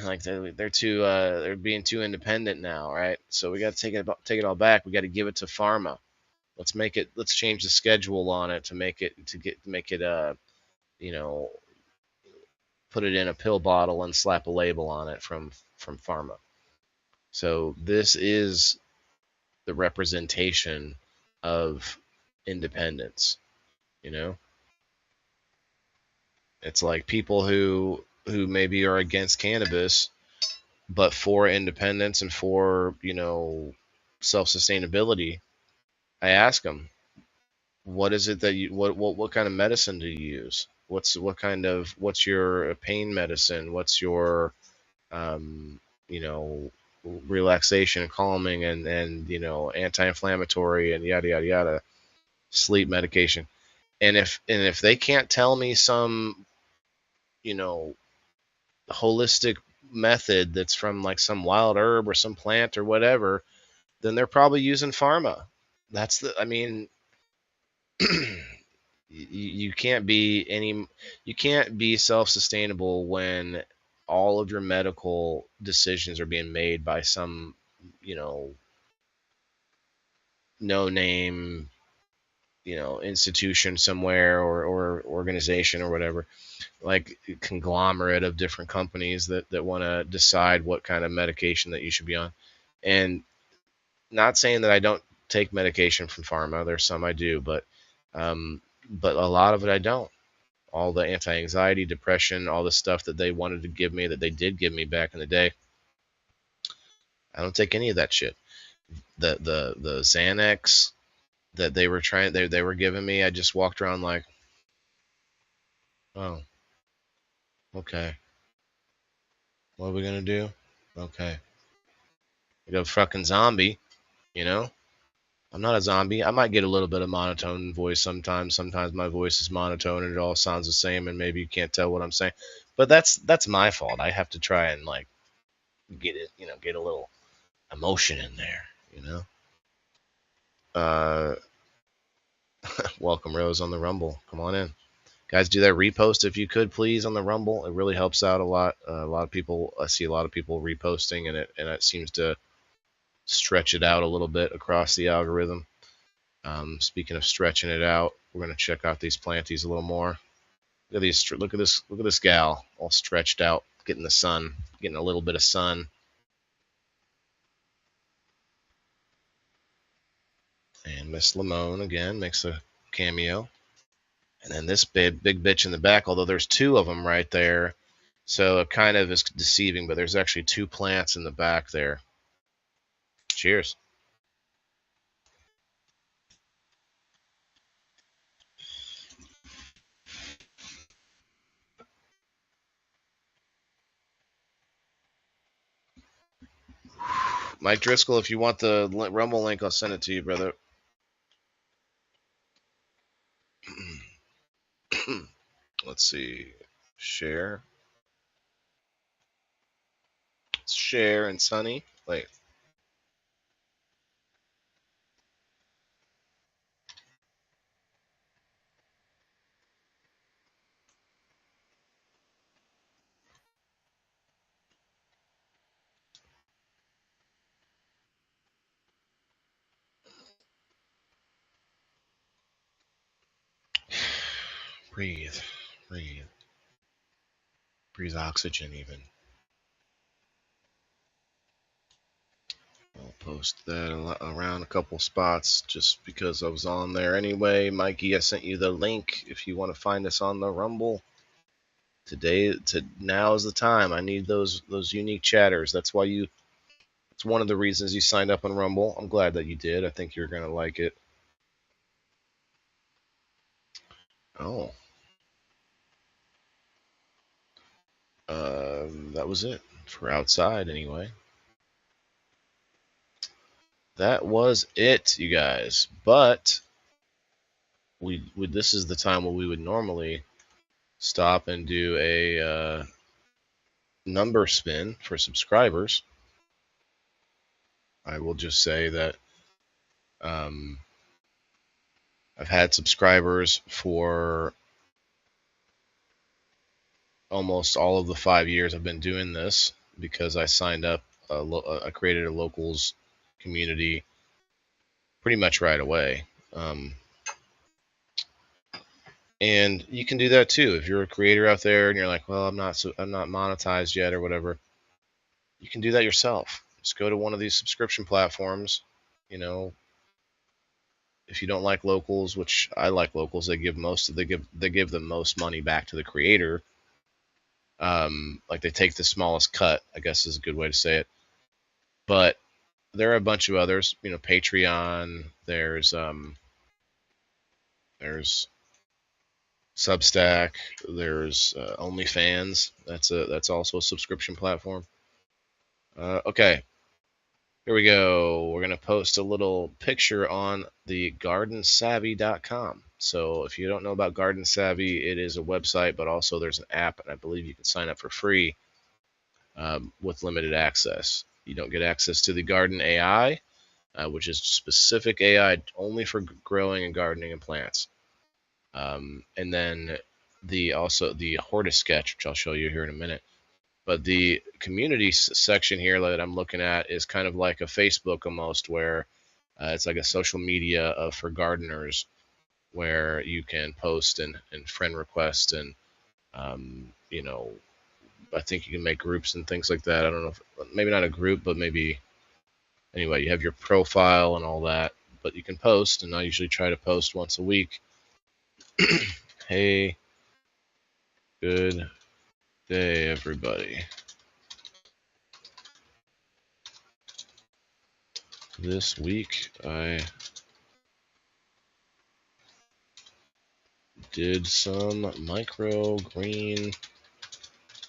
like they're being too independent now, right? So we got to take it all back. We got to give it to pharma. Let's change the schedule on it to make it you know put it in a pill bottle and slap a label on it from pharma. So this is the representation of independence. You know, it's like people who maybe are against cannabis, but for independence and for self sustainability. I ask them, what is it that you what kind of medicine do you use? What's your pain medicine? What's your um, you know, relaxation and calming and anti-inflammatory and yada yada yada, sleep medication. And if they can't tell me some, you know, holistic method that's from like some wild herb or some plant or whatever, then they're probably using pharma. I mean, you can't be self-sustainable when all of your medical decisions are being made by some you know no name institution somewhere or organization or whatever, like a conglomerate of different companies that want to decide what kind of medication that you should be on. And not saying that I don't take medication from pharma, there's some I do, um, but a lot of it I don't. All the anti-anxiety, depression, all the stuff that they wanted to give me, that they did give me back in the day, I don't take any of that shit. The Xanax that they were giving me, I just walked around like, oh, okay, what are we gonna do? Okay, you a fucking zombie, you know. I'm not a zombie. I might get a little bit of monotone voice sometimes. Sometimes my voice is monotone and it all sounds the same, and maybe you can't tell what I'm saying. But that's my fault. I have to try and like get a little emotion in there, you know. Uh, welcome Rose on the Rumble. Come on in, guys. Do that repost if you could, please, on the Rumble. It really helps out a lot. A lot of people, I see a lot of people reposting, and it seems to stretch it out a little bit across the algorithm. Speaking of stretching it out, we're gonna check out these planties a little more. Look at these. Look at this gal, all stretched out, getting the sun, getting a little bit of sun. And Miss Lamone again makes a cameo. And then this big bitch in the back, although there's two of them right there, so it kind of is deceiving, but there's actually two plants in the back there. Cheers. Mike Driscoll, if you want the Rumble link, I'll send it to you, brother. Let's see. Share. Share and Sunny. Wait. Breathe. Breathe. Breathe oxygen even. I'll post that around a couple spots just because I was on there anyway. Mikey, I sent you the link if you want to find us on the Rumble. Now is the time. I need those unique chatters. It's one of the reasons you signed up on Rumble. I'm glad that you did. I think you're gonna like it. Oh, that was it for outside anyway. That was it, you guys. But this is the time where we would normally stop and do a number spin for subscribers. I will just say that um, I've had subscribers for almost all of the 5 years I've been doing this because I signed up. I created a locals community pretty much right away. And you can do that too if you're a creator out there and you're like, well, I'm not monetized yet or whatever. You can do that yourself. Just go to one of these subscription platforms. You know, if you don't like locals, which I like locals, they give the most money back to the creator. Like they take the smallest cut, I guess is a good way to say it. But there are a bunch of others. You know, Patreon. There's Substack. There's OnlyFans. That's also a subscription platform. Okay, here we go. We're going to post a little picture on the gardensavvy.com. So if you don't know about Garden Savvy, it is a website, but also there's an app, and I believe you can sign up for free with limited access. You don't get access to the Garden AI, which is specific AI only for growing and gardening and plants. And then the Hortus Sketch, which I'll show you here in a minute. But the community section here that I'm looking at is kind of like a Facebook almost, where it's like a social media for gardeners, where you can post and friend request and you know, I think you can make groups and things like that. I don't know, maybe not a group, but maybe anyway, you have your profile and all that. But you can post, and I usually try to post once a week. Hey, good day, everybody. This week I did some microgreen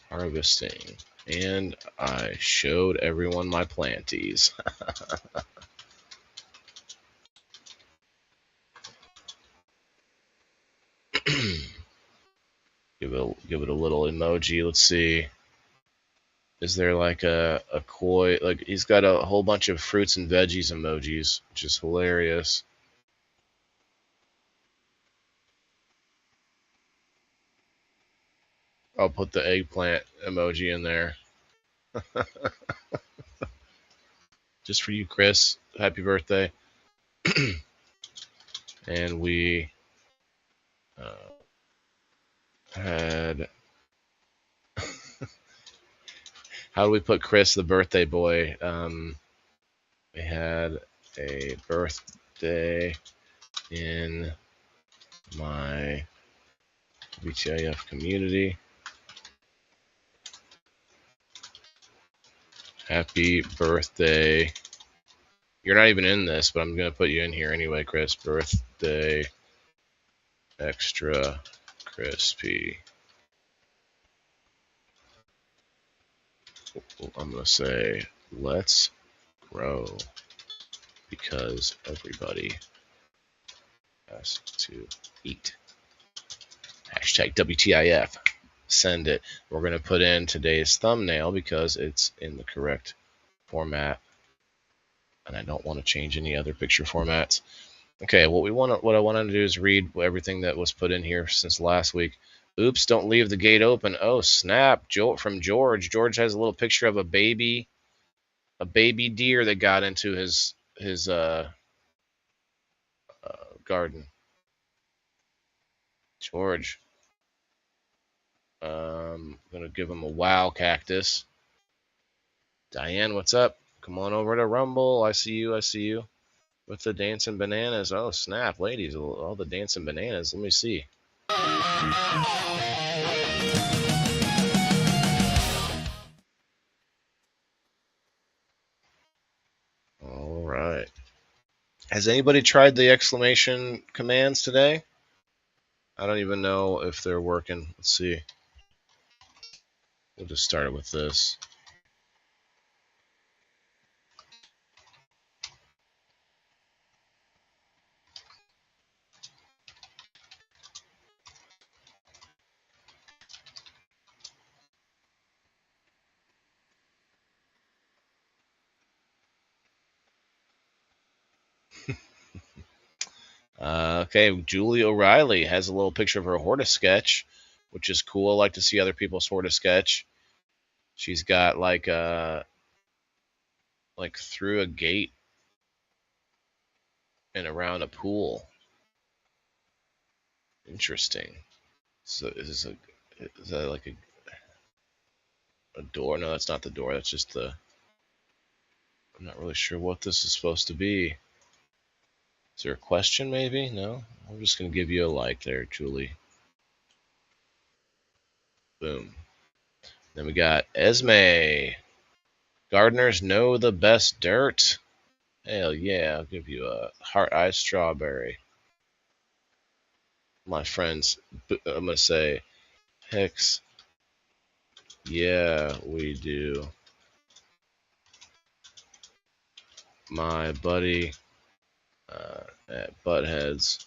harvesting and I showed everyone my planties. give it a little emoji. Let's see. Is there like a koi? Like he's got a whole bunch of fruits and veggies emojis, which is hilarious. I'll put the eggplant emoji in there. Just for you, Chris. Happy birthday. And we had. How do we put Chris, the birthday boy? We had a birthday in my VTIF community. Happy birthday. You're not even in this, but I'm going to put you in here anyway, Chris. Birthday extra crispy. I'm going to say, let's grow because everybody has to eat. Hashtag WTIF. Send it. We're going to put in today's thumbnail because it's in the correct format. And I don't want to change any other picture formats. Okay, what I wanted to do is read everything that was put in here since last week. Oops, don't leave the gate open. Oh, snap. From George. George has a little picture of a baby deer that got into his garden. George, Gonna give him a wow cactus. Diane, what's up? Come on over to Rumble. I see you. I see you. With the dancing bananas. Oh, snap, ladies. All the dancing bananas. Let me see. All right. Has anybody tried the exclamation commands today? I don't even know if they're working. Let's see. We'll just start with this. Okay, Julie O'Reilly has a little picture of her Horta sketch, which is cool. I like to see other people's Horta sketch. She's got like through a gate and around a pool. Interesting. So is that like a door? No, that's not the door. That's just the. I'm not really sure what this is supposed to be. Is there a question maybe? No? I'm just going to give you a like there, Julie. Boom. Then we got Esme. Gardeners know the best dirt. Hell yeah, I'll give you a heart eye strawberry. My friends, I'm going to say, Hex, yeah, we do. My buddy at Buttheads.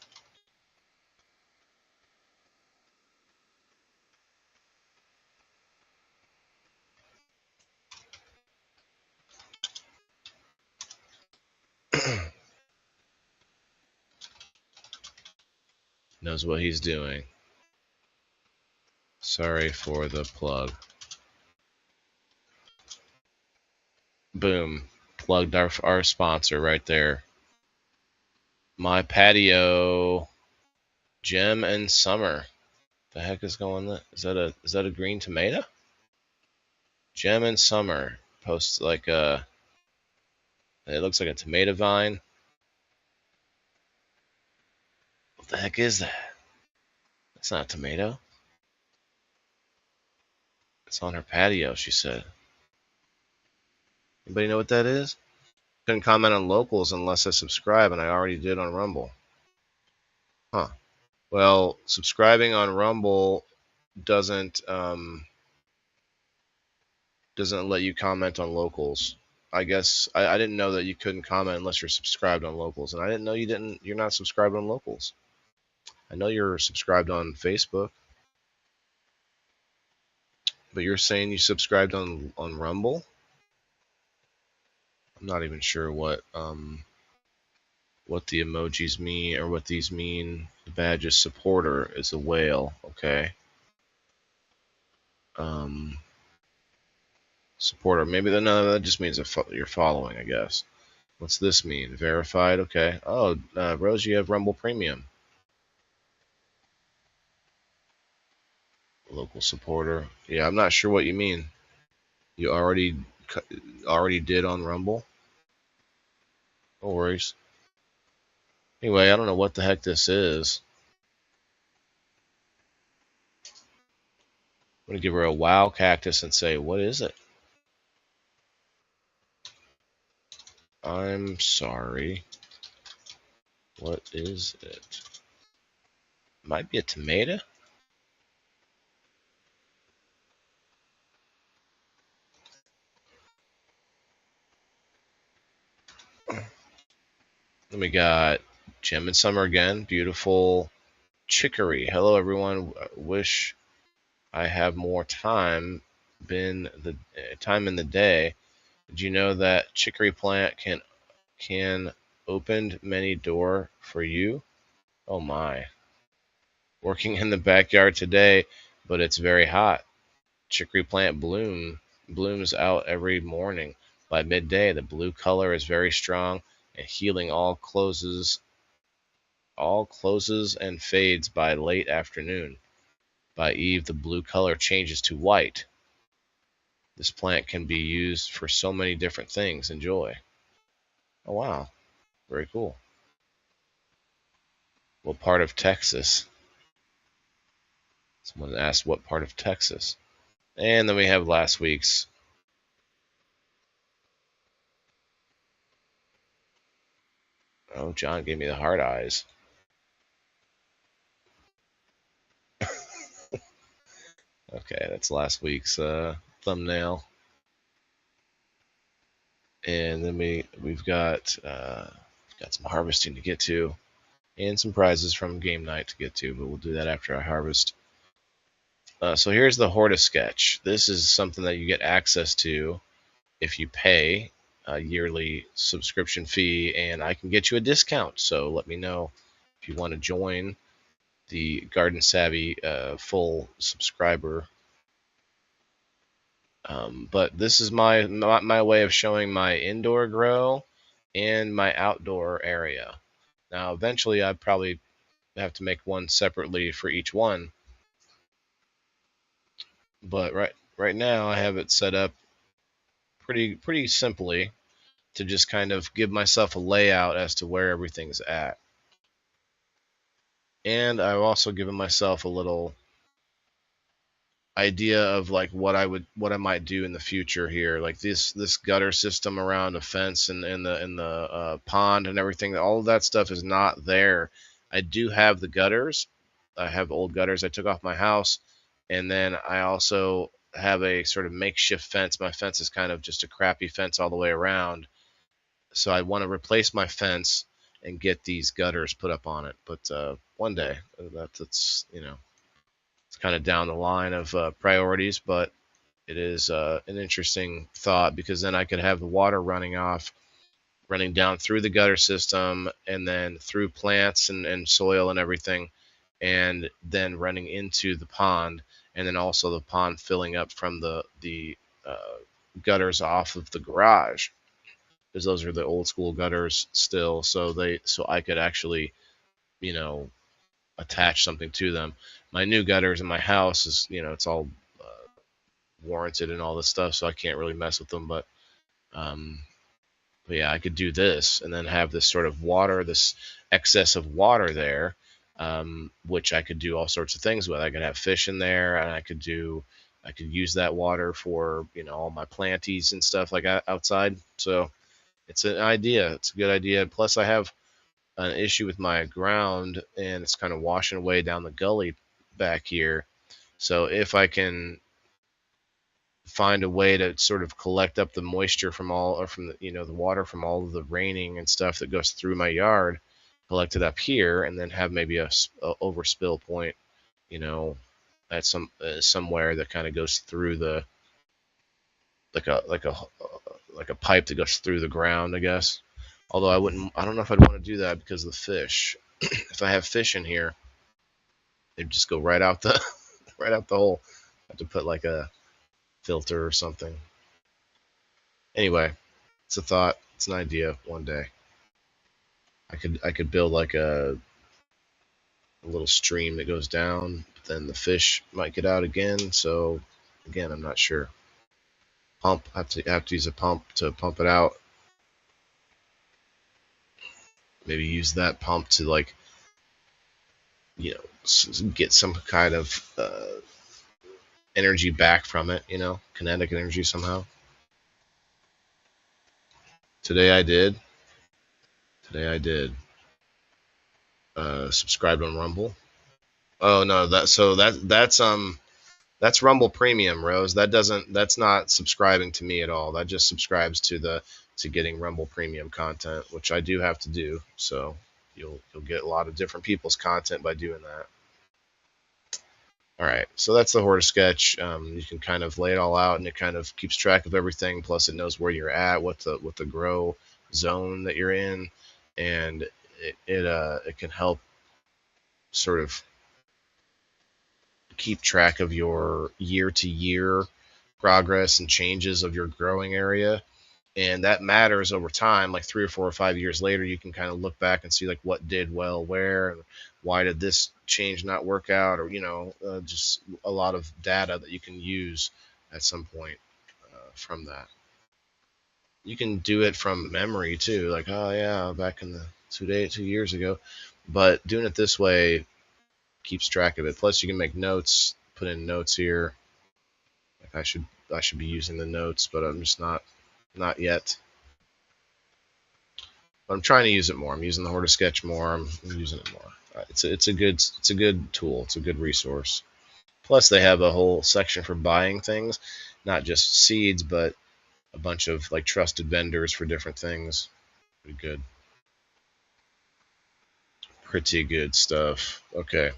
Knows what he's doing. Sorry for the plug. Boom. Plugged our sponsor right there. My Patio, Gem and Summer. The heck is going on? Is that a green tomato? Gem and Summer posts like it looks like a tomato vine. What the heck is that? That's not a tomato. It's on her patio, she said. Anybody know what that is? Couldn't comment on locals unless I subscribe, and I already did on Rumble. Huh. Well, subscribing on Rumble doesn't let you comment on locals. I guess I didn't know that you couldn't comment unless you're subscribed on locals, and I didn't know you're not subscribed on locals. I know you're subscribed on Facebook, but you're saying you subscribed on Rumble? I'm not even sure what the emojis mean or what these mean. The badge's supporter is a whale, okay? Supporter, maybe no, that just means you're following, I guess. What's this mean? Verified, okay. Oh, Rose, you have Rumble Premium. Local supporter. Yeah, I'm not sure what you mean. You already did on Rumble? No worries. Anyway, I don't know what the heck this is. I'm going to give her a wow cactus and say, what is it? I'm sorry. What is it? Might be a tomato? Then we got Gem and Summer again. Beautiful chicory. Hello, everyone. Wish I have more time. Been the time in the day. Did you know that chicory plant can opened many door for you? Oh my. Working in the backyard today, but it's very hot. Chicory plant blooms out every morning. By midday, the blue color is very strong and healing all closes and fades by late afternoon. By eve, the blue color changes to white. This plant can be used for so many different things. Enjoy. Oh, wow. Very cool. What part of Texas? Someone asked what part of Texas. And then we have last week's. Oh, John gave me the hard eyes. Okay, that's last week's thumbnail. And then we've got some harvesting to get to, and some prizes from game night to get to, but we'll do that after I harvest. So here's the Horta sketch. This is something that you get access to if you pay a yearly subscription fee, and I can get you a discount. So let me know if you want to join the Garden Savvy full subscriber. But this is my way of showing my indoor grow and my outdoor area. Now, eventually, I'd probably have to make one separately for each one. But right now, I have it set up pretty simply to just kind of give myself a layout as to where everything's at. And I've also given myself a little idea of like what I might do in the future here, like this gutter system around a fence and in the pond and everything. All of that stuff is not there. I do have the gutters. I have old gutters I took off my house, and then I also have a sort of makeshift fence. My fence is kind of just a crappy fence all the way around, so I want to replace my fence and get these gutters put up on it. But one day, that's it's kind of down the line of priorities, but it is an interesting thought, because then I could have the water running down through the gutter system and then through plants and soil and everything, and then running into the pond, and then also the pond filling up from the gutters off of the garage, because those are the old school gutters still. So I could actually, you know, attach something to them. My new gutters in my house is, it's all warranted and all this stuff, so I can't really mess with them. Um, but yeah, I could do this and then have this sort of water, this excess of water there, which I could do all sorts of things with. I could have fish in there, and I could use that water for all my planties and stuff like outside. So it's an idea. It's a good idea. Plus, I have an issue with my ground, and it's kind of washing away down the gully back here. So if I can find a way to sort of collect up the moisture from the water from all of the raining and stuff that goes through my yard, collect it up here, and then have maybe a overspill point, at somewhere that kind of goes through the like a pipe that goes through the ground, I guess. Although I don't know if I'd want to do that because of the fish. If I have fish in here, they'd just go right out the right out the hole. I have to put like a filter or something. Anyway, it's a thought. It's an idea. One day, I could build like a little stream that goes down, but then the fish might get out again. So again, I'm not sure. Pump. I have to use a pump to pump it out. Maybe use that pump to like get some kind of energy back from it, kinetic energy somehow. Today I did. Subscribed on Rumble. Oh no, that's Rumble Premium, Rose. That's not subscribing to me at all. That just subscribes to getting Rumble Premium content, which I do have to do. So you'll get a lot of different people's content by doing that. All right, so that's the Horta sketch. You can kind of lay it all out, and it kind of keeps track of everything. Plus, it knows where you're at, what the grow zone that you're in, and it can help sort of keep track of your year-to-year progress and changes of your growing area. and that matters over time. Like 3 or 4 or 5 years later, you can kind of look back and see like what did well where, and why did this change not work out, or just a lot of data that you can use at some point from that. You can do it from memory too, like, oh yeah, back in the 2 years ago. But doing it this way keeps track of it. Plus, you can make notes, put in notes here. Like I should be using the notes, but I'm just not yet. But I'm trying to use it more. I'm using the Horta Sketch more. I'm using it more. It's a good tool. It's a good resource. Plus, they have a whole section for buying things, not just seeds, but a bunch of like trusted vendors for different things. Pretty good. Pretty good stuff. Okay.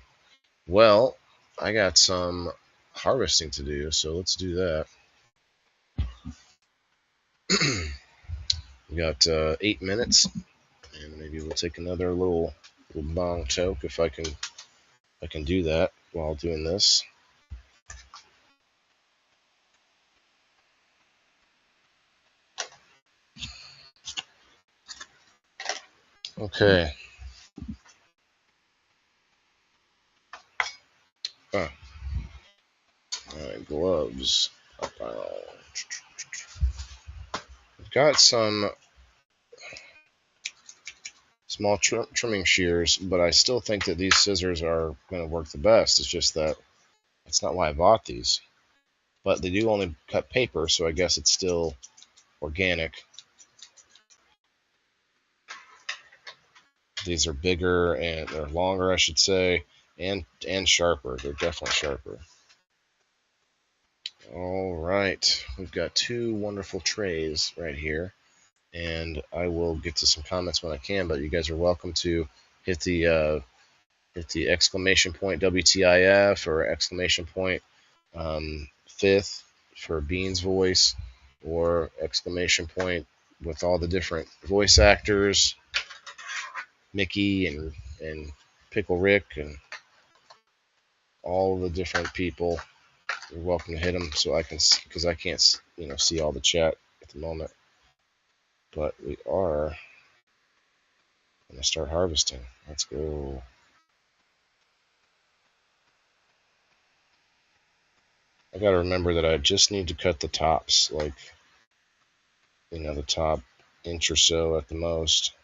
Well, I got some harvesting to do, so let's do that. We got 8 minutes, and maybe we'll take another little bong choke if I can do that while doing this. Okay. Oh, all right, gloves. I've got some small trimming shears, but I still think that these scissors are going to work the best. It's just that that's not why I bought these. But they do only cut paper, so I guess it's still organic. These are bigger and they're longer, I should say, and sharper. They're definitely sharper. All right, we've got two wonderful trays right here, and I will get to some comments when I can. But you guys are welcome to hit the exclamation point WTIF or exclamation point fifth for Bean's voice, or exclamation point with all the different voice actors, Mickey and Pickle Rick and all the different people. You're welcome to hit them so I can, because I can't see all the chat at the moment. But we are going to start harvesting. Let's go. I got to remember that I just need to cut the tops, like the top inch or so at the most.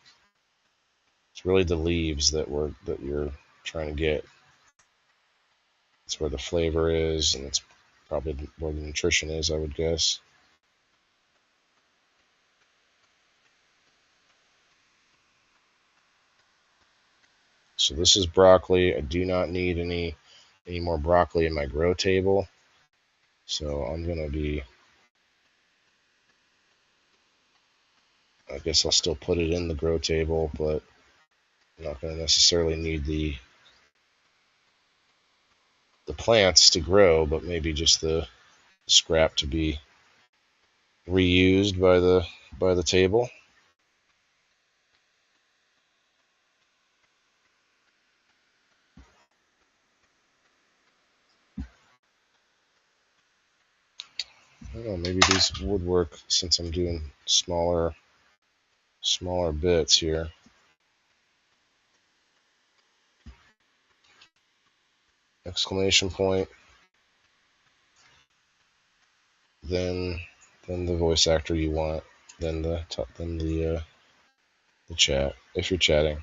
It's really the leaves that you're trying to get. It's where the flavor is, and it's probably where the nutrition is, I would guess. So this is broccoli. I do not need any more broccoli in my grow table. So I'm going to be, I guess I'll still put it in the grow table, but I'm not going to necessarily need the plants to grow, but maybe just the scrap to be reused by the table. I don't know, maybe these would work since I'm doing smaller bits here. Exclamation point, then the voice actor you want, then the chat, if you're chatting.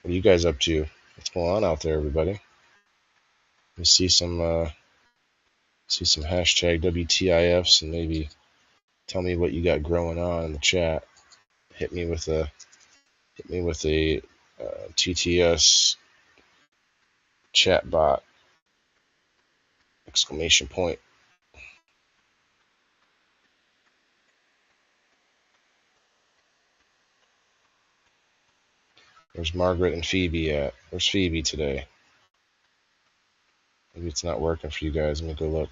What are you guys up to? What's going on out there, everybody? Let me see some hashtag WTIFs, and maybe tell me what you got growing on in the chat. Hit me with a TTS chat bot exclamation point. Where's Margaret and Phoebe at? Where's Phoebe today? Maybe it's not working for you guys. Let me go look.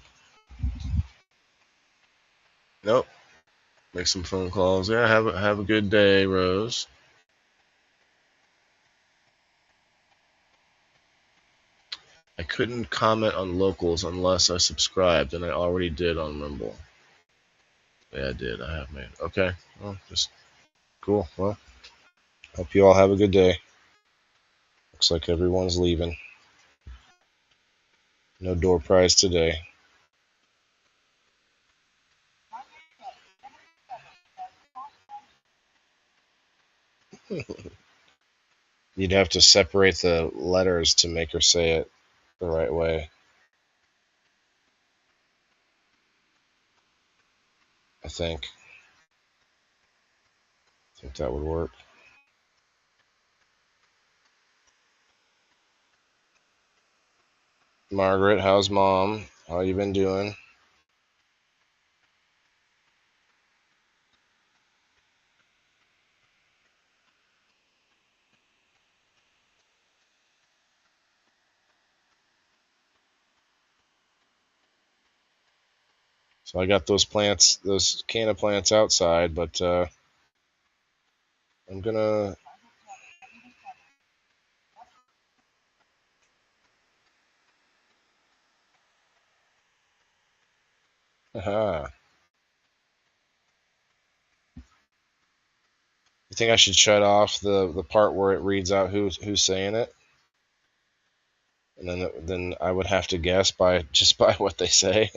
Nope. Make some phone calls. Yeah, have a good day, Rose. I couldn't comment on locals unless I subscribed, and I already did on Rumble. Yeah, I did. I have made. Okay. Well, just cool. Well, hope you all have a good day. Looks like everyone's leaving. No door prize today. You'd have to separate the letters to make her say it the right way. I think. I think that would work. Margaret, how's mom? How you been doing? So I got those plants, those can of plants outside, but I'm gonna. Aha. You think I should shut off the part where it reads out who's saying it, and then I would have to guess by just by what they say.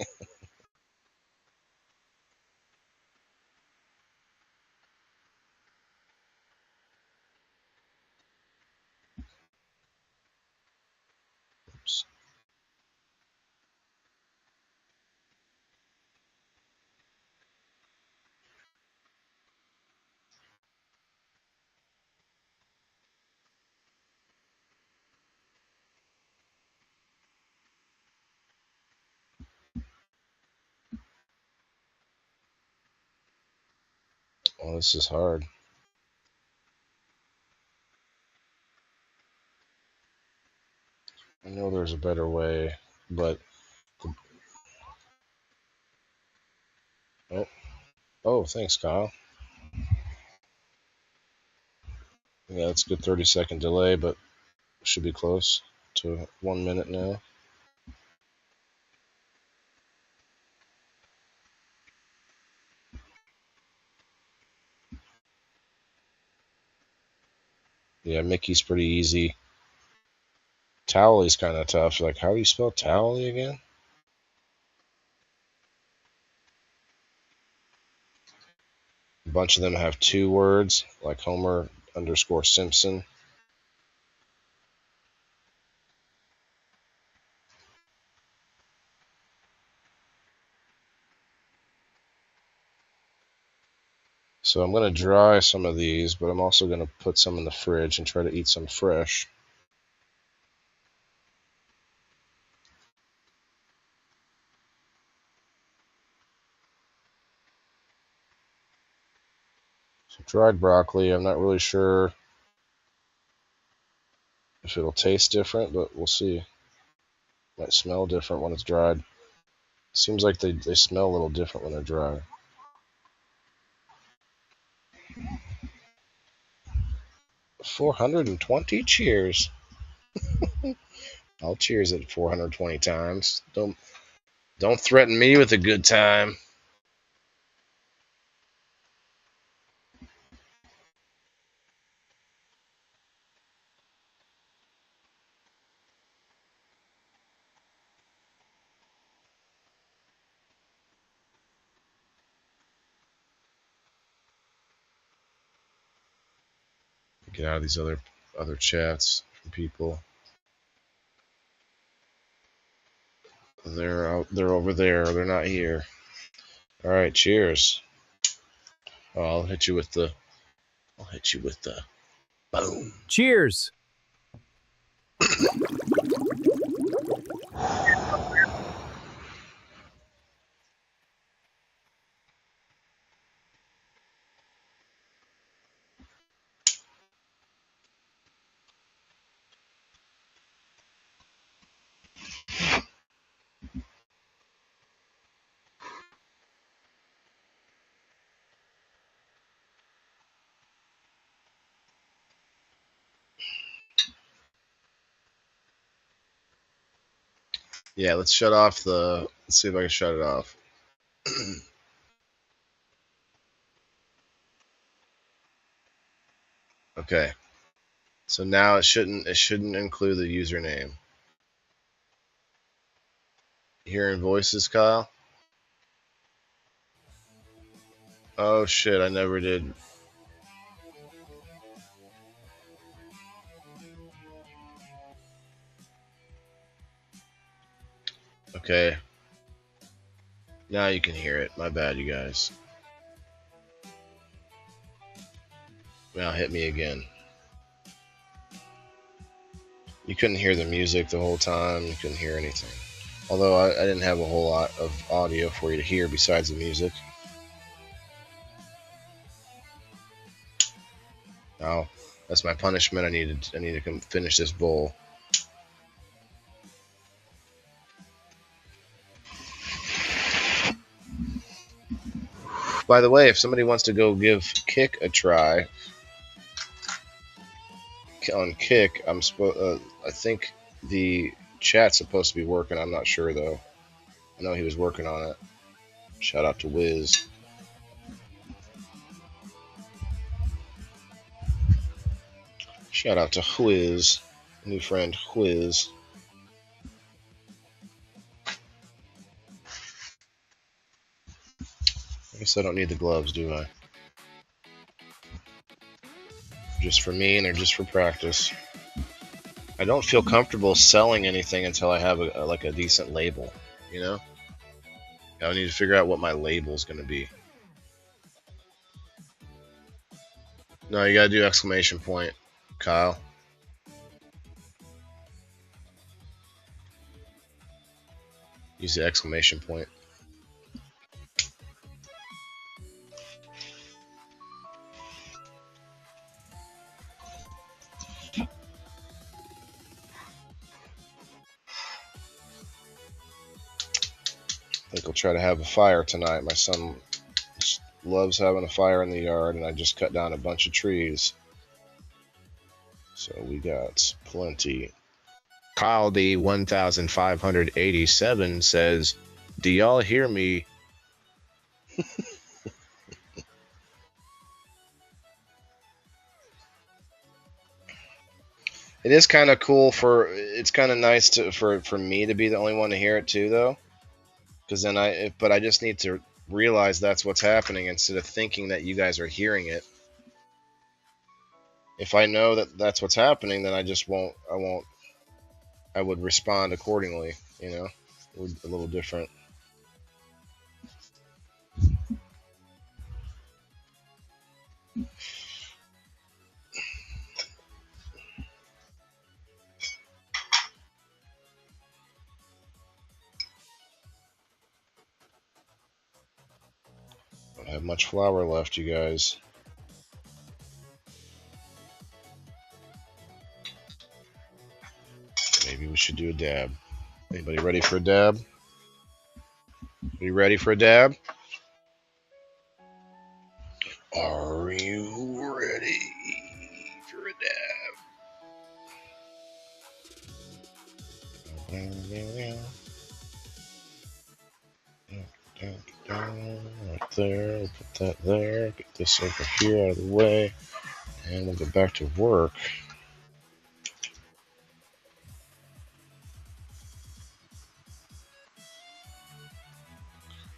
Oops. Oh, this is hard. I know there's a better way, but oh, oh, thanks, Kyle. Yeah, it's a good 30-second delay, but should be close to 1 minute now. Yeah, Mickey's pretty easy. Towley's kind of tough. Like, how do you spell Towley again? A bunch of them have two words, like Homer underscore Simpson. So I'm going to dry some of these, but I'm also going to put some in the fridge and try to eat some fresh. So dried broccoli, I'm not really sure if it'll taste different, but we'll see. Might smell different when it's dried. Seems like they smell a little different when they're dry. 420 cheers. I'll cheers it 420 times. Don't threaten me with a good time. Get out of these other chats from people. They're over there. They're not here. All right, cheers. Oh, I'll hit you with the boom. Cheers. Yeah, let's shut off the. Let's see if I can shut it off. Okay. So now it shouldn't include the username. Hearing voices, Kyle? Oh shit, I never did. Okay. Now you can hear it. My bad, you guys. Now hit me again. You couldn't hear the music the whole time. You couldn't hear anything. Although I didn't have a whole lot of audio for you to hear besides the music. Now, that's my punishment. I need to come finish this bowl. By the way, if somebody wants to go give Kick a try on Kick, I think the chat's supposed to be working. I'm not sure though. I know he was working on it. Shout out to Wiz. Shout out to Whiz, new friend Whiz. I guess I don't need the gloves, do I? Just for me or just for practice? I don't feel comfortable selling anything until I have a decent label, you know? I need to figure out what my label's going to be. No, you got to do exclamation point, Kyle. Use the exclamation point. I think I'll try to have a fire tonight. My son loves having a fire in the yard, and I just cut down a bunch of trees. So we got plenty. Kyle D 1587 says, "Do y'all hear me?" It is kind of cool it's kind of nice for me to be the only one to hear it too, though, because then but I just need to realize that's what's happening instead of thinking that you guys are hearing it. If I know that that's what's happening, then I would respond accordingly, you know, a little different. Don't have much flour left, you guys. Maybe we should do a dab. Anybody ready for a dab? Are you ready for a dab? Are you ready for a dab? Right there, put that there, get this over here out of the way, and we'll get back to work.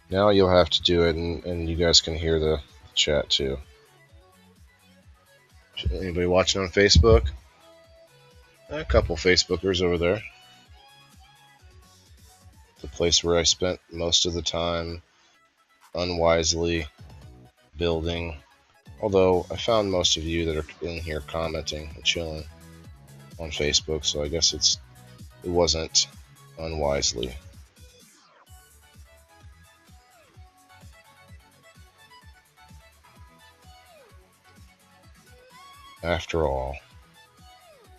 Now you'll have to do it, and you guys can hear the chat too. Anybody watching on Facebook? A couple Facebookers over there. The place where I spent most of the time unwisely building. Although I found most of you that are in here commenting and chilling on Facebook, so I guess it wasn't unwisely. After all,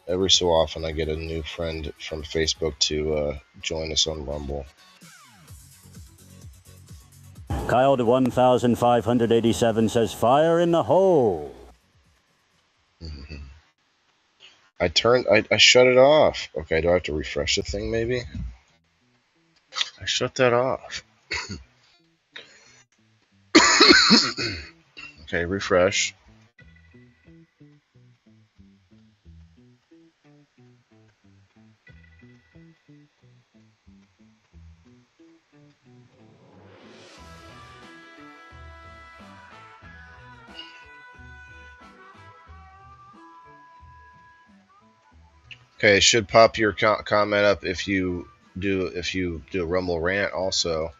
every so often I get a new friend from Facebook to join us on Rumble. Kyle to 1587 says, "Fire in the hole." Mm-hmm. I shut it off. Okay, do I have to refresh the thing maybe? I shut that off. Okay, refresh. Okay, it should pop your comment up if you do a Rumble rant also.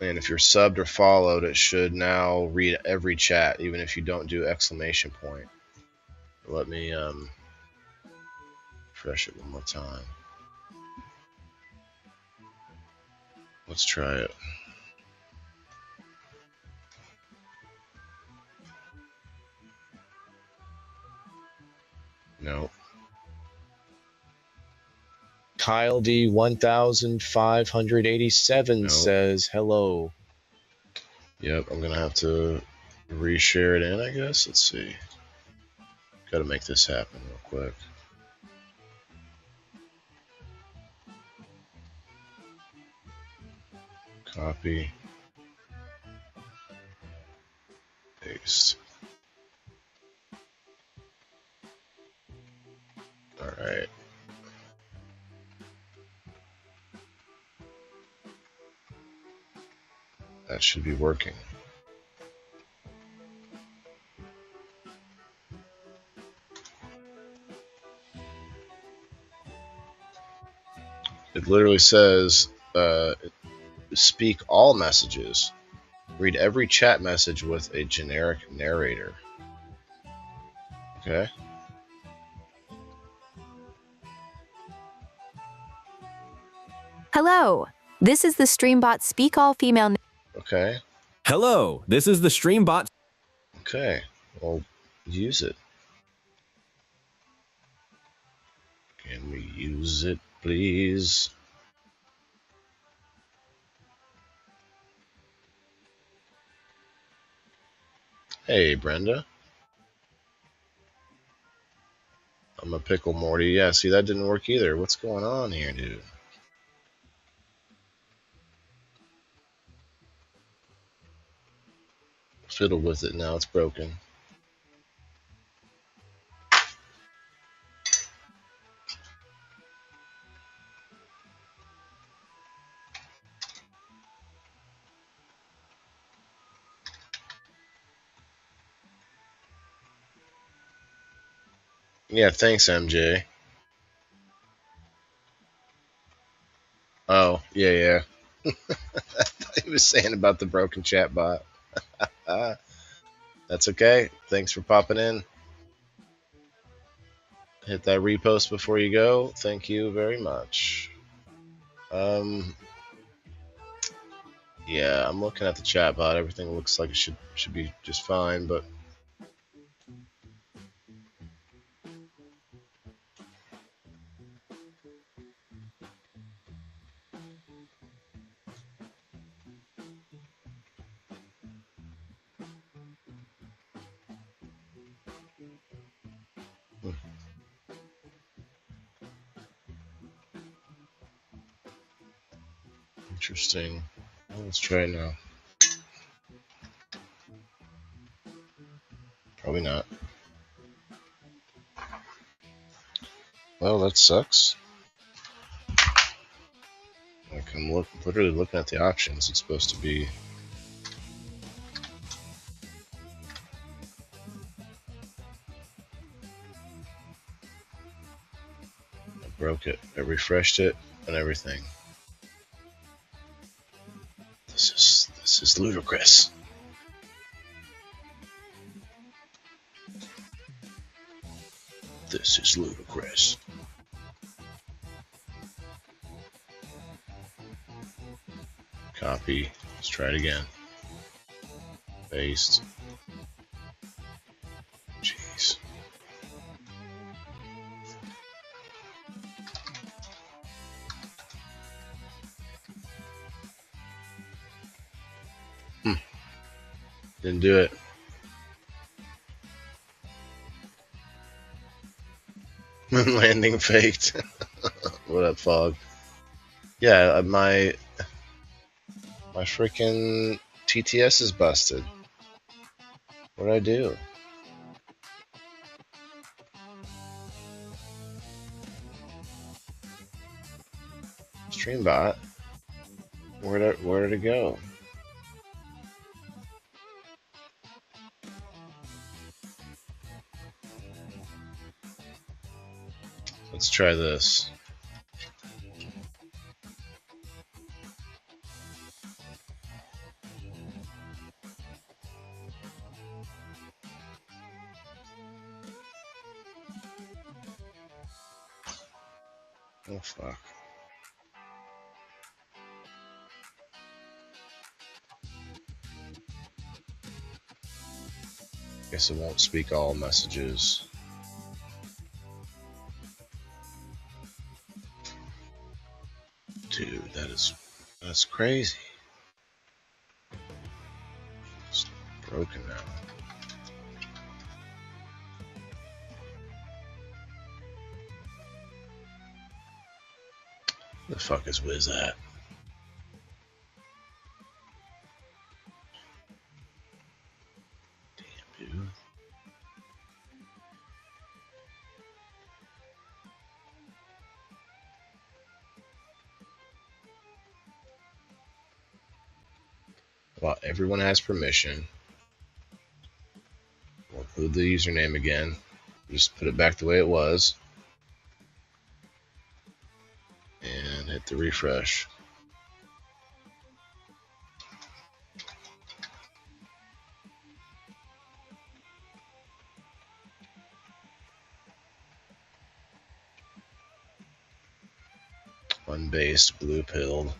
And if you're subbed or followed, it should now read every chat, even if you don't do exclamation point. Let me refresh it one more time. Let's try it. No. Kyle D 1587 Nope. says hello. Yep, I'm gonna have to reshare it in, I guess. Let's see. Gotta make this happen real quick. Copy. Paste. Alright. That should be working. It literally says, speak all messages. Read every chat message with a generic narrator. Okay. Hello, this is the Streambot Speak All Female. Okay. Hello, this is the Streambot. Okay. Well, use it. Can we use it, please? Hey, Brenda. I'm a pickle Morty. Yeah, see, that didn't work either. What's going on here, dude? Fiddle with it now. It's broken. Yeah, thanks, MJ. Oh, yeah. He was saying about the broken chat bot. That's okay. Thanks for popping in. Hit that repost before you go. Thank you very much. Yeah, I'm looking at the chat bot. Everything looks like it should be just fine, but interesting. Well, let's try it now. Probably not. Well, that sucks. Like, I'm literally looking at the options. It's supposed to be. I broke it. I refreshed it and everything. This is ludicrous. This is ludicrous. Copy. Let's try it again. Paste. Jeez. Didn't do it. Moon landing faked. What up, Fog? Yeah, my freaking TTS is busted. What'd I do? Streambot. Where did it go? Let's try this. Oh, fuck. Guess it won't speak all messages. Dude, that's crazy. It's broken now. The fuck is Wiz at? Damn, dude. Well, everyone has permission. We'll include the username again. Just put it back the way it was. And hit the refresh. Unbased, blue pilled.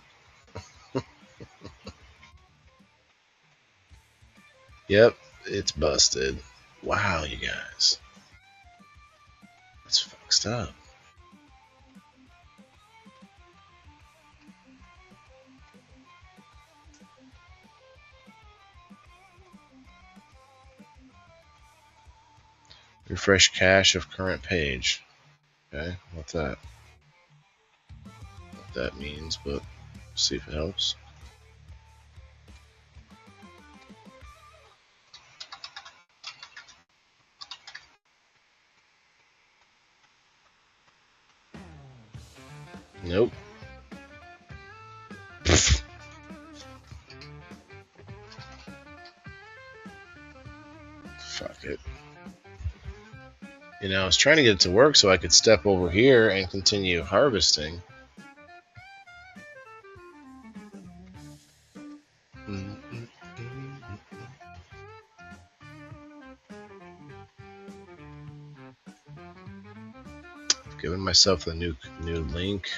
Yep, it's busted. Wow, you guys. That's fucked up. Refresh cache of current page. Okay, what's that? What that means, but see if it helps. Nope. Fuck it. You know, I was trying to get it to work so I could step over here and continue harvesting. I've given myself the new link.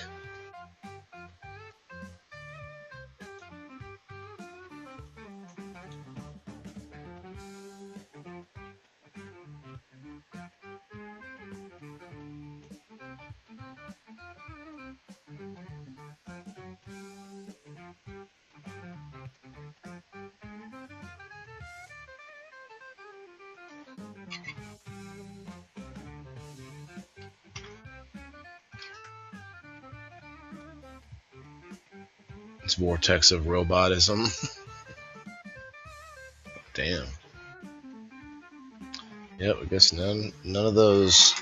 It's vortex of robotism. Damn. Yep, I guess none of those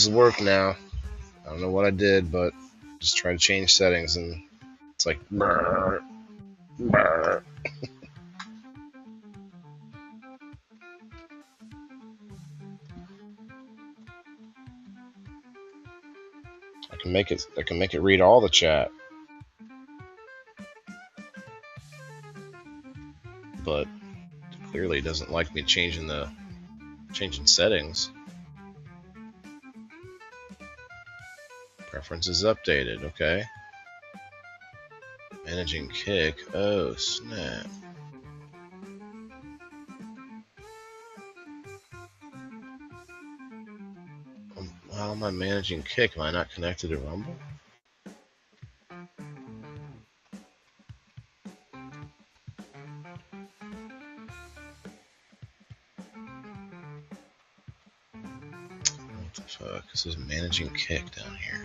work now. I don't know what I did, but just try to change settings and it's like brr, brr. I can make it read all the chat. But clearly doesn't like me changing settings. Preferences updated, okay. Managing kick. Oh, snap. How am I managing kick? Am I not connected to Rumble? What the fuck? This is managing kick down here.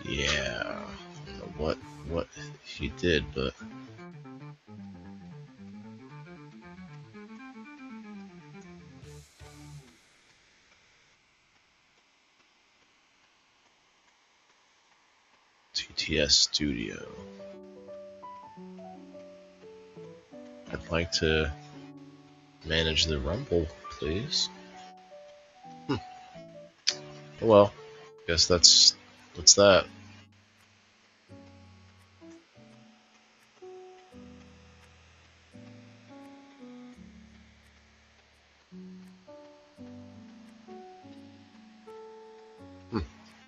Yeah. I don't know what he did, but TTS Studio. I'd like to manage the Rumble, please. Well, guess that's that.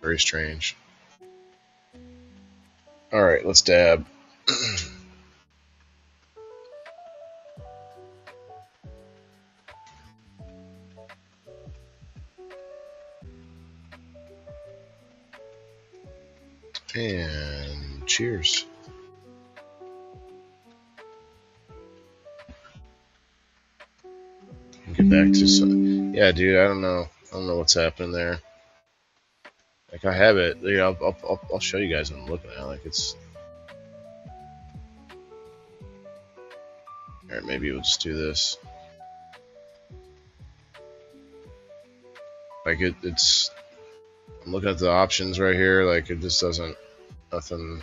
Very strange. All right, let's dab. And cheers. Get back to some. Yeah, dude. I don't know. I don't know what's happening there. Like I have it. You know, I'll show you guys what I'm looking at. Like it's. All right, maybe we'll just do this. Like it's. I'm looking at the options right here. Like it just doesn't. Nothing.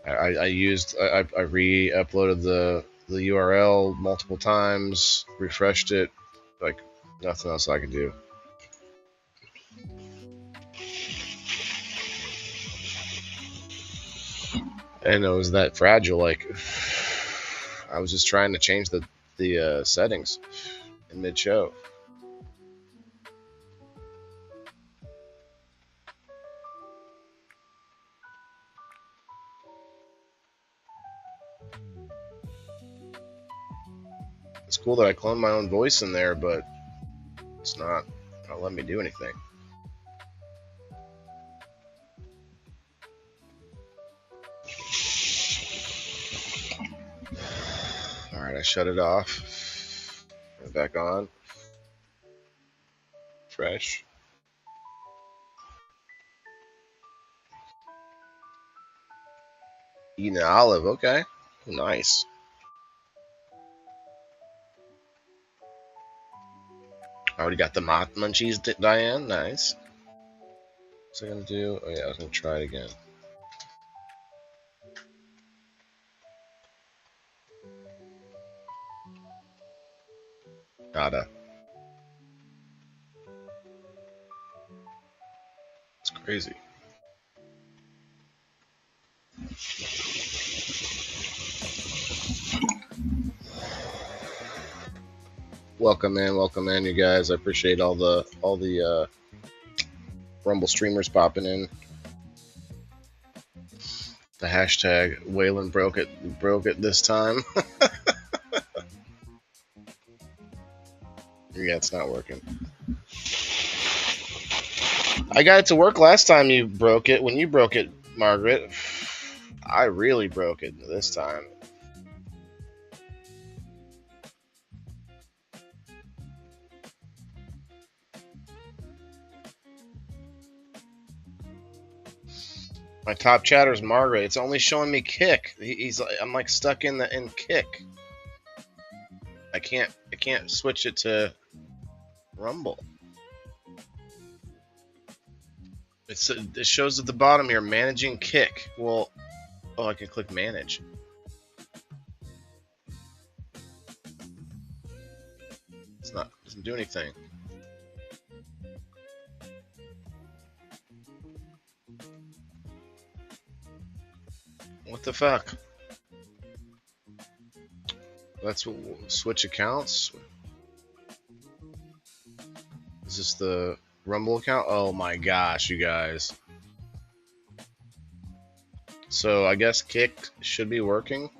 I re-uploaded the URL multiple times, refreshed it, like nothing else I can do. And it was that fragile. Like I was just trying to change the settings in mid-show. It's cool that I cloned my own voice in there, but it's not letting me do anything. Alright, I shut it off. Turn it back on. Fresh. Eating an olive, okay. Nice. I already got the moth munchies, Diane. Nice. What's I gonna do? Oh yeah, I was gonna try it again. Nada. It's crazy. Welcome in, you guys. I appreciate all the Rumble streamers popping in. The hashtag Waylon broke it this time. Yeah, it's not working. I got it to work last time you broke it. When you broke it, Margaret, I really broke it this time. My top chatter is Margaret. It's only showing me kick. I'm like stuck in kick. I can't switch it to Rumble. It shows at the bottom here, managing kick. Well, oh, I can click manage. It doesn't do anything. What the fuck? That's what, switch accounts. Is this the Rumble account? Oh my gosh, you guys. So I guess kick should be working.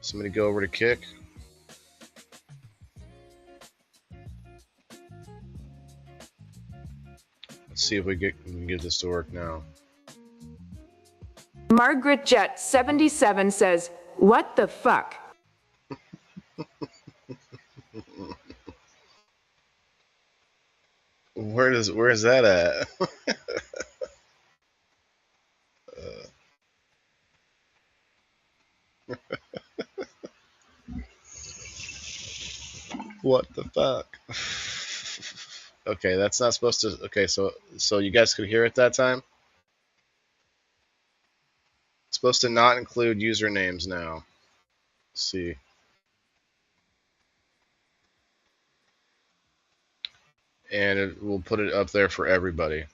Somebody go over to kick. Let's see if we can get this to work now. Margaret Jet 77 says, "What the fuck?" Where is that at? What the fuck? Okay, that's not supposed to. Okay, so you guys could hear it that time. It's supposed to not include usernames now. Let's see. And it will put it up there for everybody.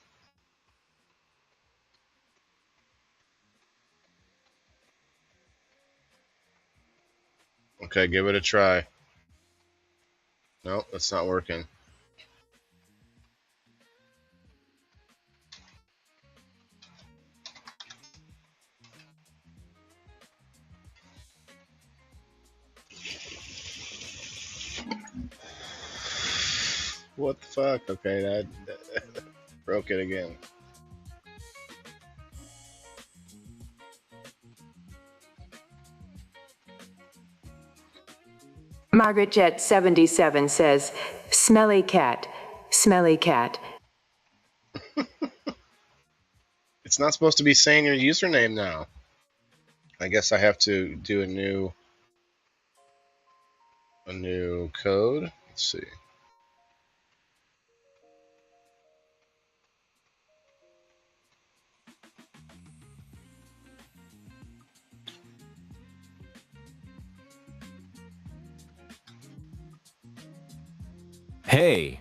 Okay, give it a try. Nope, that's not working. What the fuck? Okay, that broke it again. Margaret Jet 77 says, smelly cat, smelly cat. It's not supposed to be saying your username now. I guess I have to do a new code. Let's see. Hey,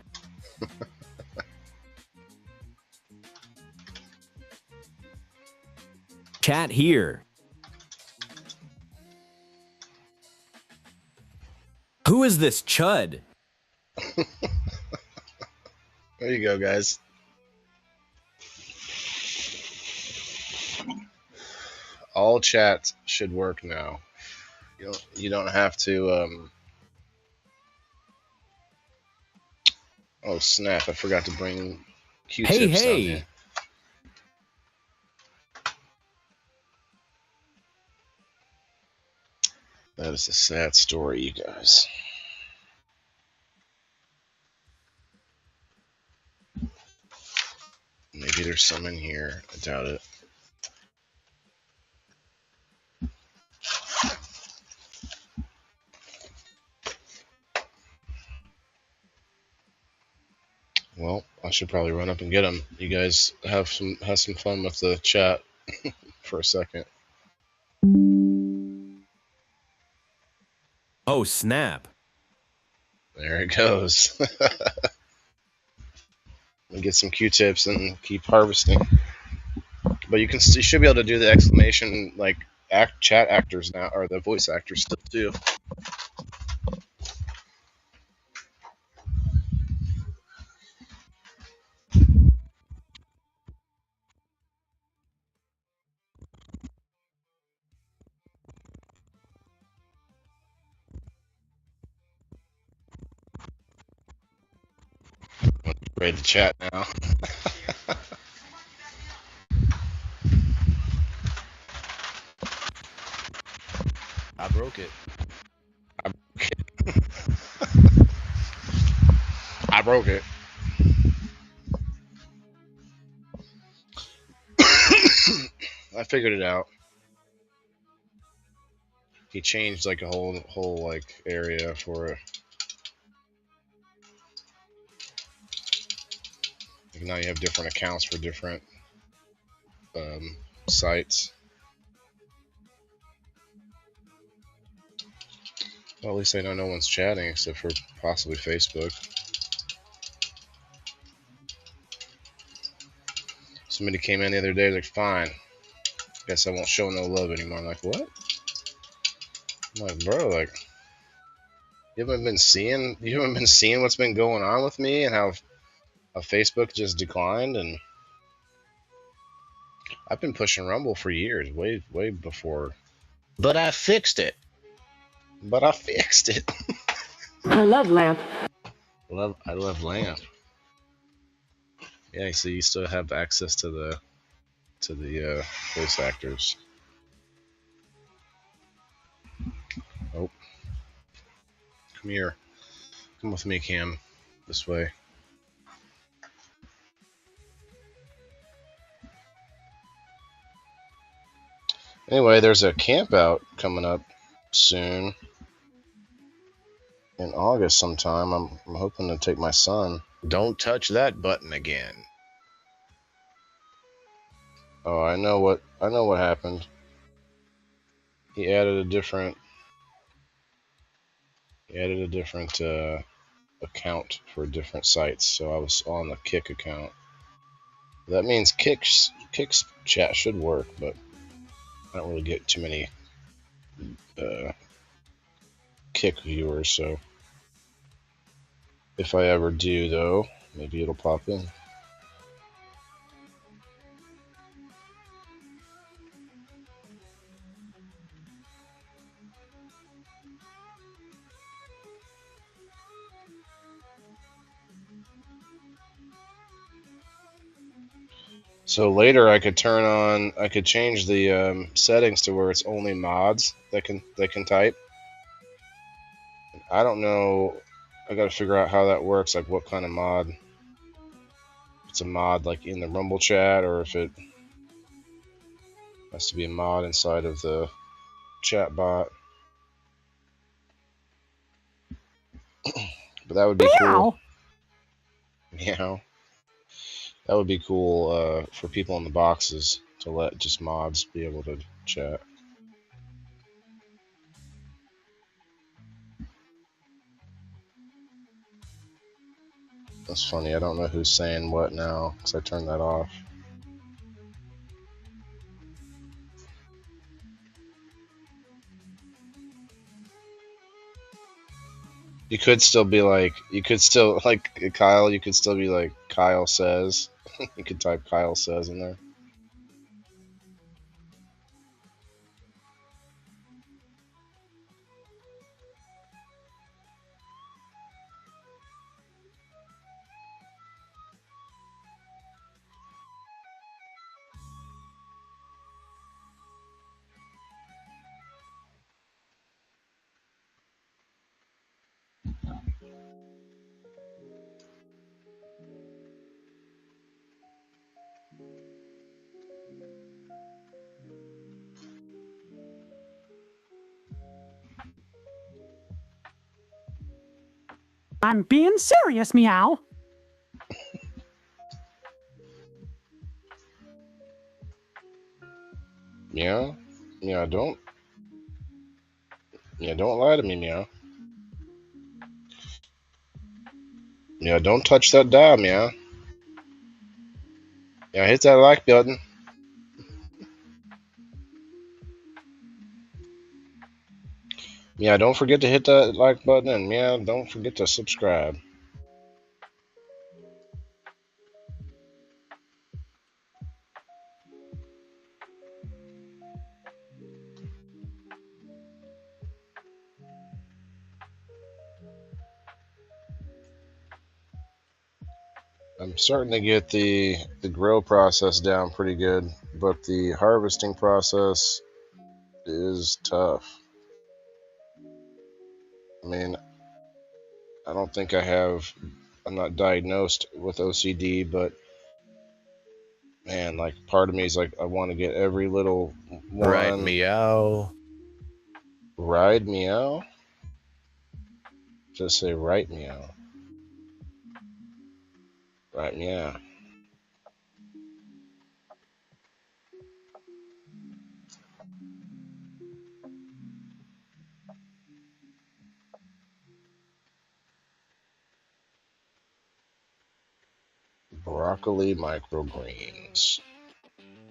chat here. Who is this chud? There you go, guys. All chat should work now. You don't have to. Oh snap! I forgot to bring Q-tips down here. Hey. That is a sad story, you guys. Maybe there's some in here. I doubt it. Well, I should probably run up and get them. You guys have some fun with the chat for a second. Oh, snap. There it goes. We get some Q-tips and keep harvesting. But you should be able to do the exclamation like chat actors now, or the voice actors still too. Ready to chat now. I broke it. I broke it. I figured it out. He changed like a whole like area for it. Like now you have different accounts for different sites. Well, at least I know no one's chatting except for possibly Facebook. Somebody came in the other day, like, fine. Guess I won't show no love anymore. I'm like, what? I'm like, bro, like, you haven't been seeing what's been going on with me and how Facebook just declined, and I've been pushing Rumble for years, way before. But I fixed it. But I fixed it. I love lamp. I love Lamp. Yeah, so you still have access to the voice actors. Oh, come here. Come with me, Cam. This way. Anyway, there's a camp out coming up soon. in August sometime. I'm hoping to take my son. Don't touch that button again. Oh, I know what happened. He added a different account for different sites, so I was on the Kick account. That means Kick's chat should work, but I don't really get too many Kick viewers, so if I ever do, though, maybe it'll pop in. So later I could change the settings to where it's only mods that can type. I don't know. I got to figure out how that works. Like what kind of mod? If it's a mod like in the Rumble chat, or if it has to be a mod inside of the chat bot. But that would be cool. Meow. That would be cool for people in the boxes to let just mods be able to chat. That's funny. I don't know who's saying what now because I turned that off. You could still be like, Kyle. You could still be like Kyle says. You could type Kyle says in there. I'm being serious, meow. Meow, meow. Don't lie to me, meow. Meow, don't touch that dial, meow. Yeah, hit that like button. Yeah, don't forget to hit that like button, and yeah, don't forget to subscribe. I'm starting to get the grow process down pretty good, but the harvesting process is tough. I mean, I don't think I'm not diagnosed with OCD, but man, like part of me is like I want to get every little one. Right, meow. Ride meow. Just say right meow. Right meow. Broccoli microgreens.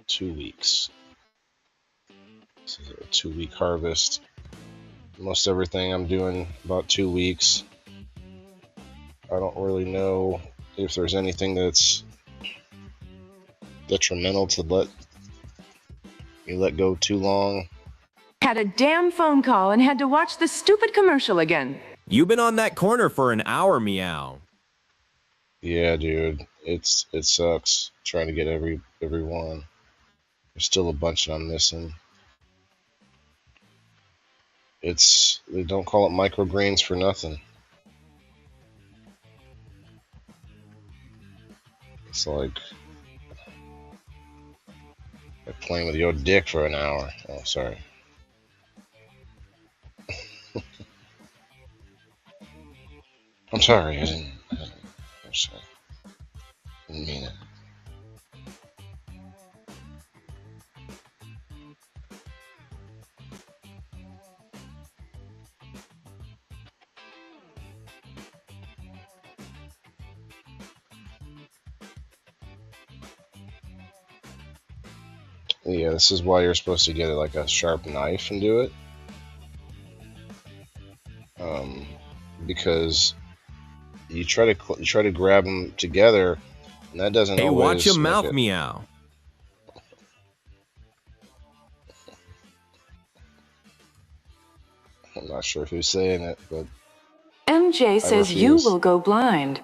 2 weeks. This is a 2-week harvest. Most everything I'm doing about 2 weeks. I don't really know if there's anything that's detrimental to let go too long. Had a damn phone call and had to watch the stupid commercial again. You've been on that corner for an hour, meow. Yeah, dude, it sucks trying to get every one. There's still a bunch that I'm missing. They don't call it microgreens for nothing. It's like playing with your dick for an hour. Oh, sorry. I'm sorry, I'm sorry. Didn't mean it. Yeah, this is why you're supposed to get like a sharp knife and do it. Because you try to grab them together, and that doesn't Hey, watch your always make mouth, it. meow. I'm not sure who's saying it, but MJ I says you refuse. will go blind.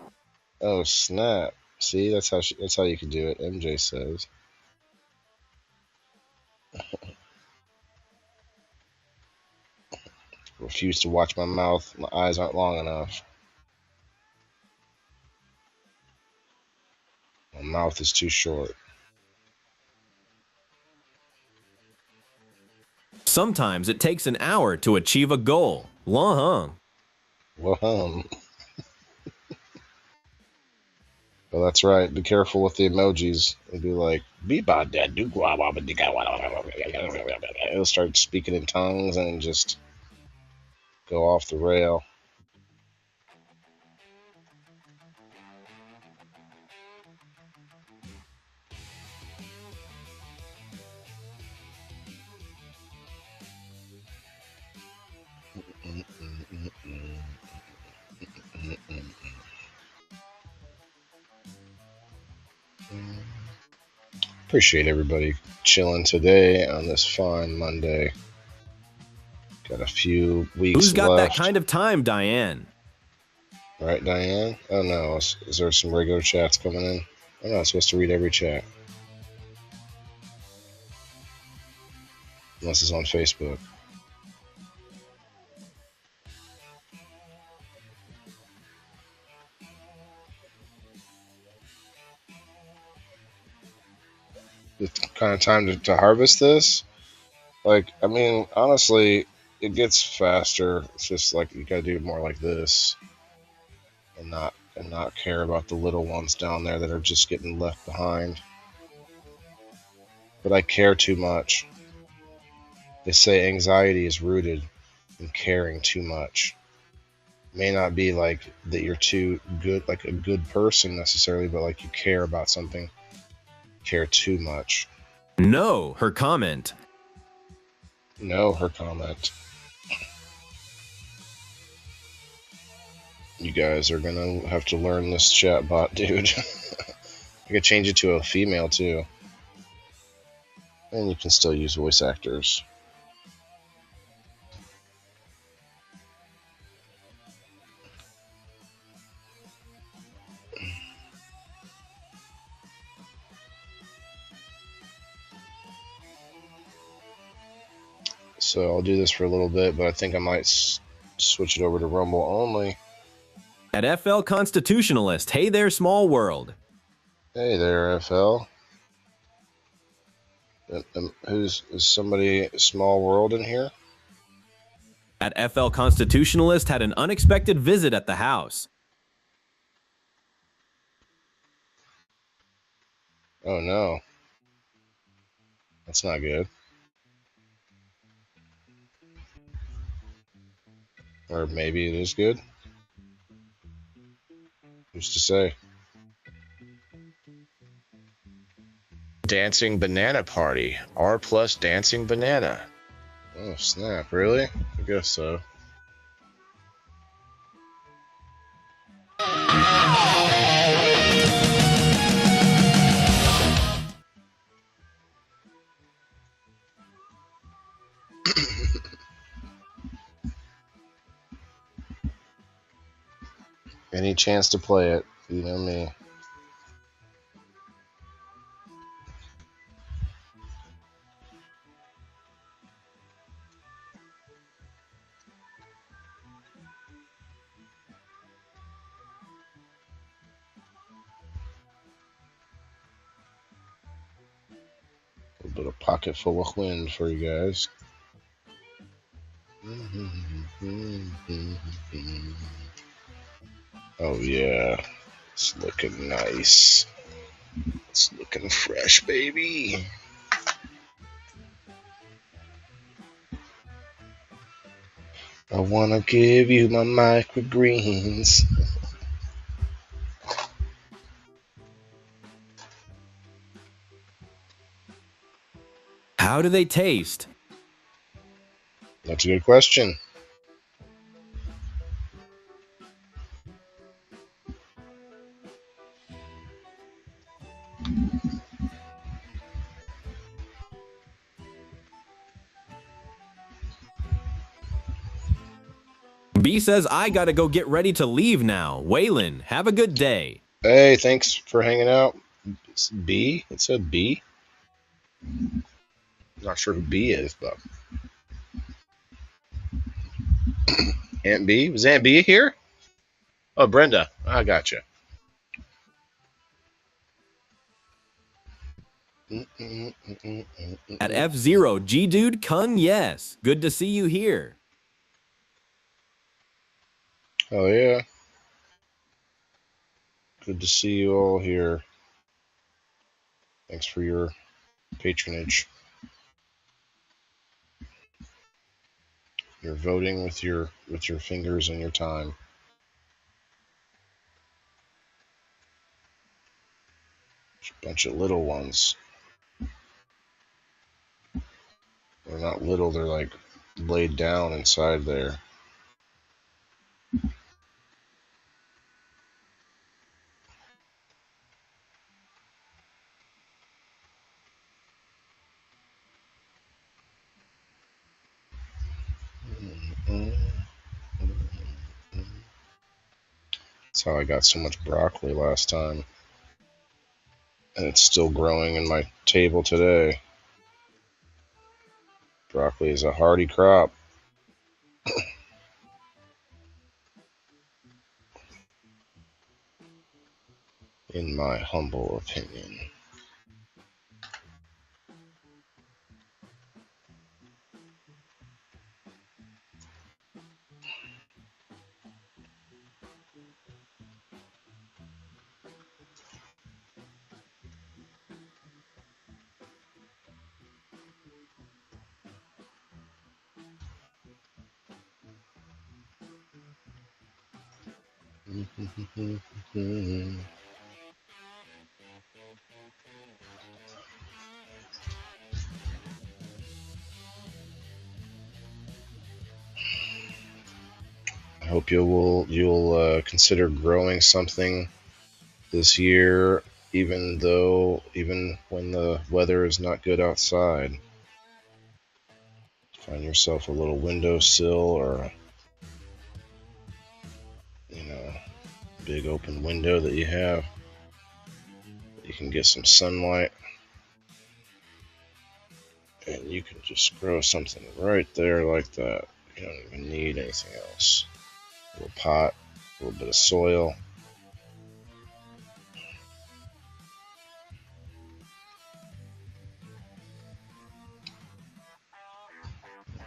Oh snap! See, that's how you can do it. MJ says. Refuse to watch my mouth. My eyes aren't long enough. My mouth is too short. Sometimes it takes an hour to achieve a goal. Long. Well, well, that's right. Be careful with the emojis. It'll be like, it'll start speaking in tongues and just go off the rail. Appreciate everybody chilling today on this fine Monday. Got a few weeks Who's got that left. kind of time, Diane? Right, Diane? Oh no, is there some regular chats coming in? I'm not supposed to read every chat. Unless it's on Facebook. The kind of time to harvest this? Like, I mean, honestly, it gets faster. It's just like you gotta do more like this. And not care about the little ones down there that are just getting left behind. But I care too much. They say anxiety is rooted in caring too much. May not be like that you're too good, like a good person necessarily, but like you care about something, care too much. No, her comment. No, her comment. You guys are gonna have to learn this chat bot, dude. I could change it to a female too. And you can still use voice actors. So I'll do this for a little bit, but I think I might switch it over to Rumble only. At FL Constitutionalist, hey there, small world. Hey there, FL. Is somebody small world in here? At FL Constitutionalist had an unexpected visit at the house. Oh no. That's not good. Or maybe it is good. Who's to say? Dancing Banana Party. R plus Dancing Banana. Oh snap! Really? I guess so. Any chance to play it? You know me. A little bit of pocket full of wind for you guys. Oh yeah, it's looking nice. It's looking fresh, baby. I wanna give you my microgreens. How do they taste? That's a good question. B says I gotta go get ready to leave now. Waylon, have a good day. Hey, thanks for hanging out. It's B? It said B? Not sure who B is, but Aunt B? Was Aunt B here? Oh, Brenda. I gotcha. At F0, G Dude, Kun, yes. Good to see you here. Oh yeah. Good to see you all here. Thanks for your patronage. You're voting with your fingers and your time. There's a bunch of little ones. They're not little, they're like laid down inside there. That's how I got so much broccoli last time. And it's still growing in my table today. Broccoli is a hardy crop. In my humble opinion. I hope you'll consider growing something this year, even when the weather is not good outside. Find yourself a little windowsill or big open window that you have. You can get some sunlight, and you can just grow something right there like that. You don't even need anything else. A little pot, a little bit of soil.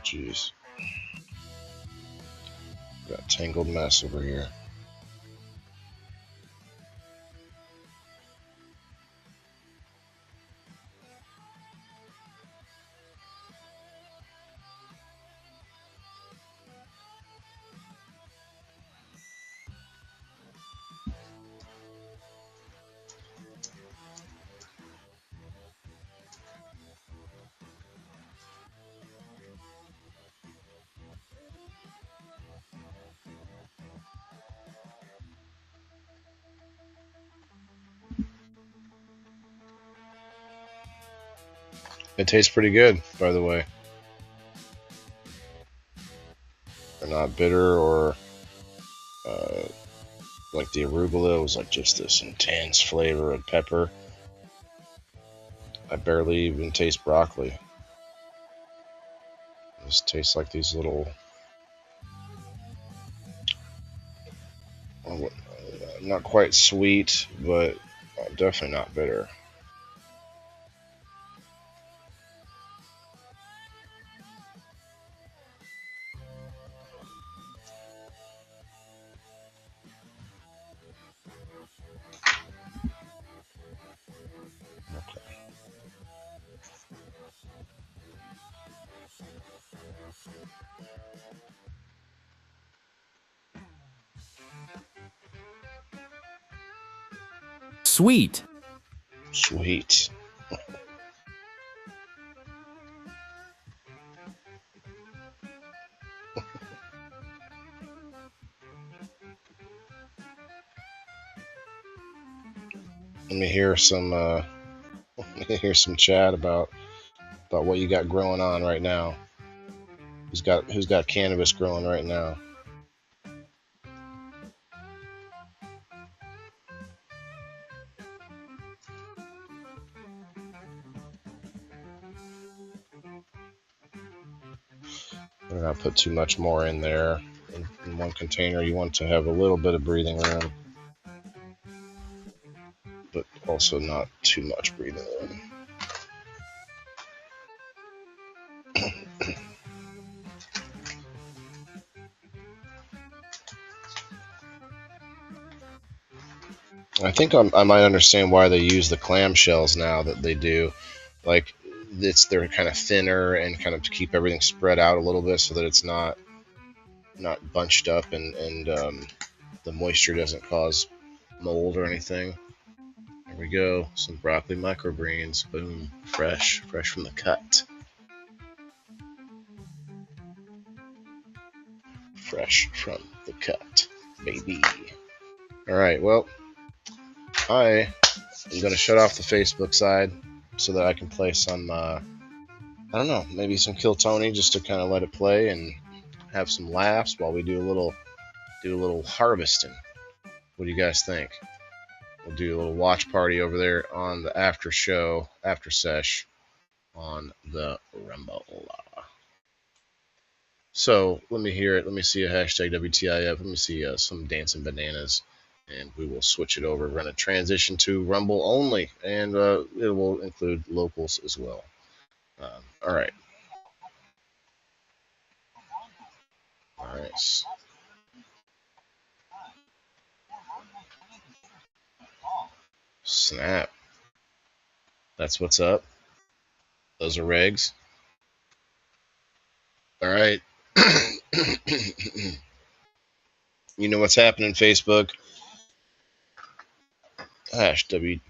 Jeez. Got a tangled mess over here. It tastes pretty good, by the way. They're not bitter or uh, like the arugula was like just this intense flavor of pepper. I barely even taste broccoli. It just tastes like these little, not quite sweet, but definitely not bitter. Sweet. Sweet. Let me hear some. Let me hear some chat about what you got growing on right now. Who's got cannabis growing right now? Better not put too much more in there. In one container, you want to have a little bit of breathing room, but also not too much breathing room. I think I might understand why they use the clamshells now that they do. Like, they're kind of thinner and kind of to keep everything spread out a little bit so that it's not bunched up and the moisture doesn't cause mold or anything. There we go. Some broccoli microgreens. Boom. Fresh from the cut. Fresh from the cut, baby. All right. Well, I am going to shut off the Facebook side so that I can play some, I don't know, maybe some Kill Tony just to kind of let it play and have some laughs while we do a little harvesting. What do you guys think? We'll do a little watch party over there on the after sesh on the Rumble. So let me hear it. Let me see a hashtag WTIF. Let me see some dancing bananas. And we will switch it over. We're going to transition to Rumble only. And it will include locals as well. All right. Nice. Snap. That's what's up. Those are regs. All right. You know what's happening, Facebook. Hashtag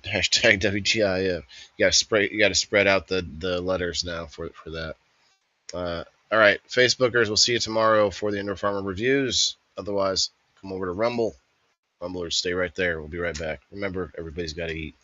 WTIF. You gotta spread out the letters now for that. All right, Facebookers, we'll see you tomorrow for the Indoor Farmer reviews. Otherwise, come over to Rumble. Rumblers, stay right there. We'll be right back. Remember, everybody's got to eat.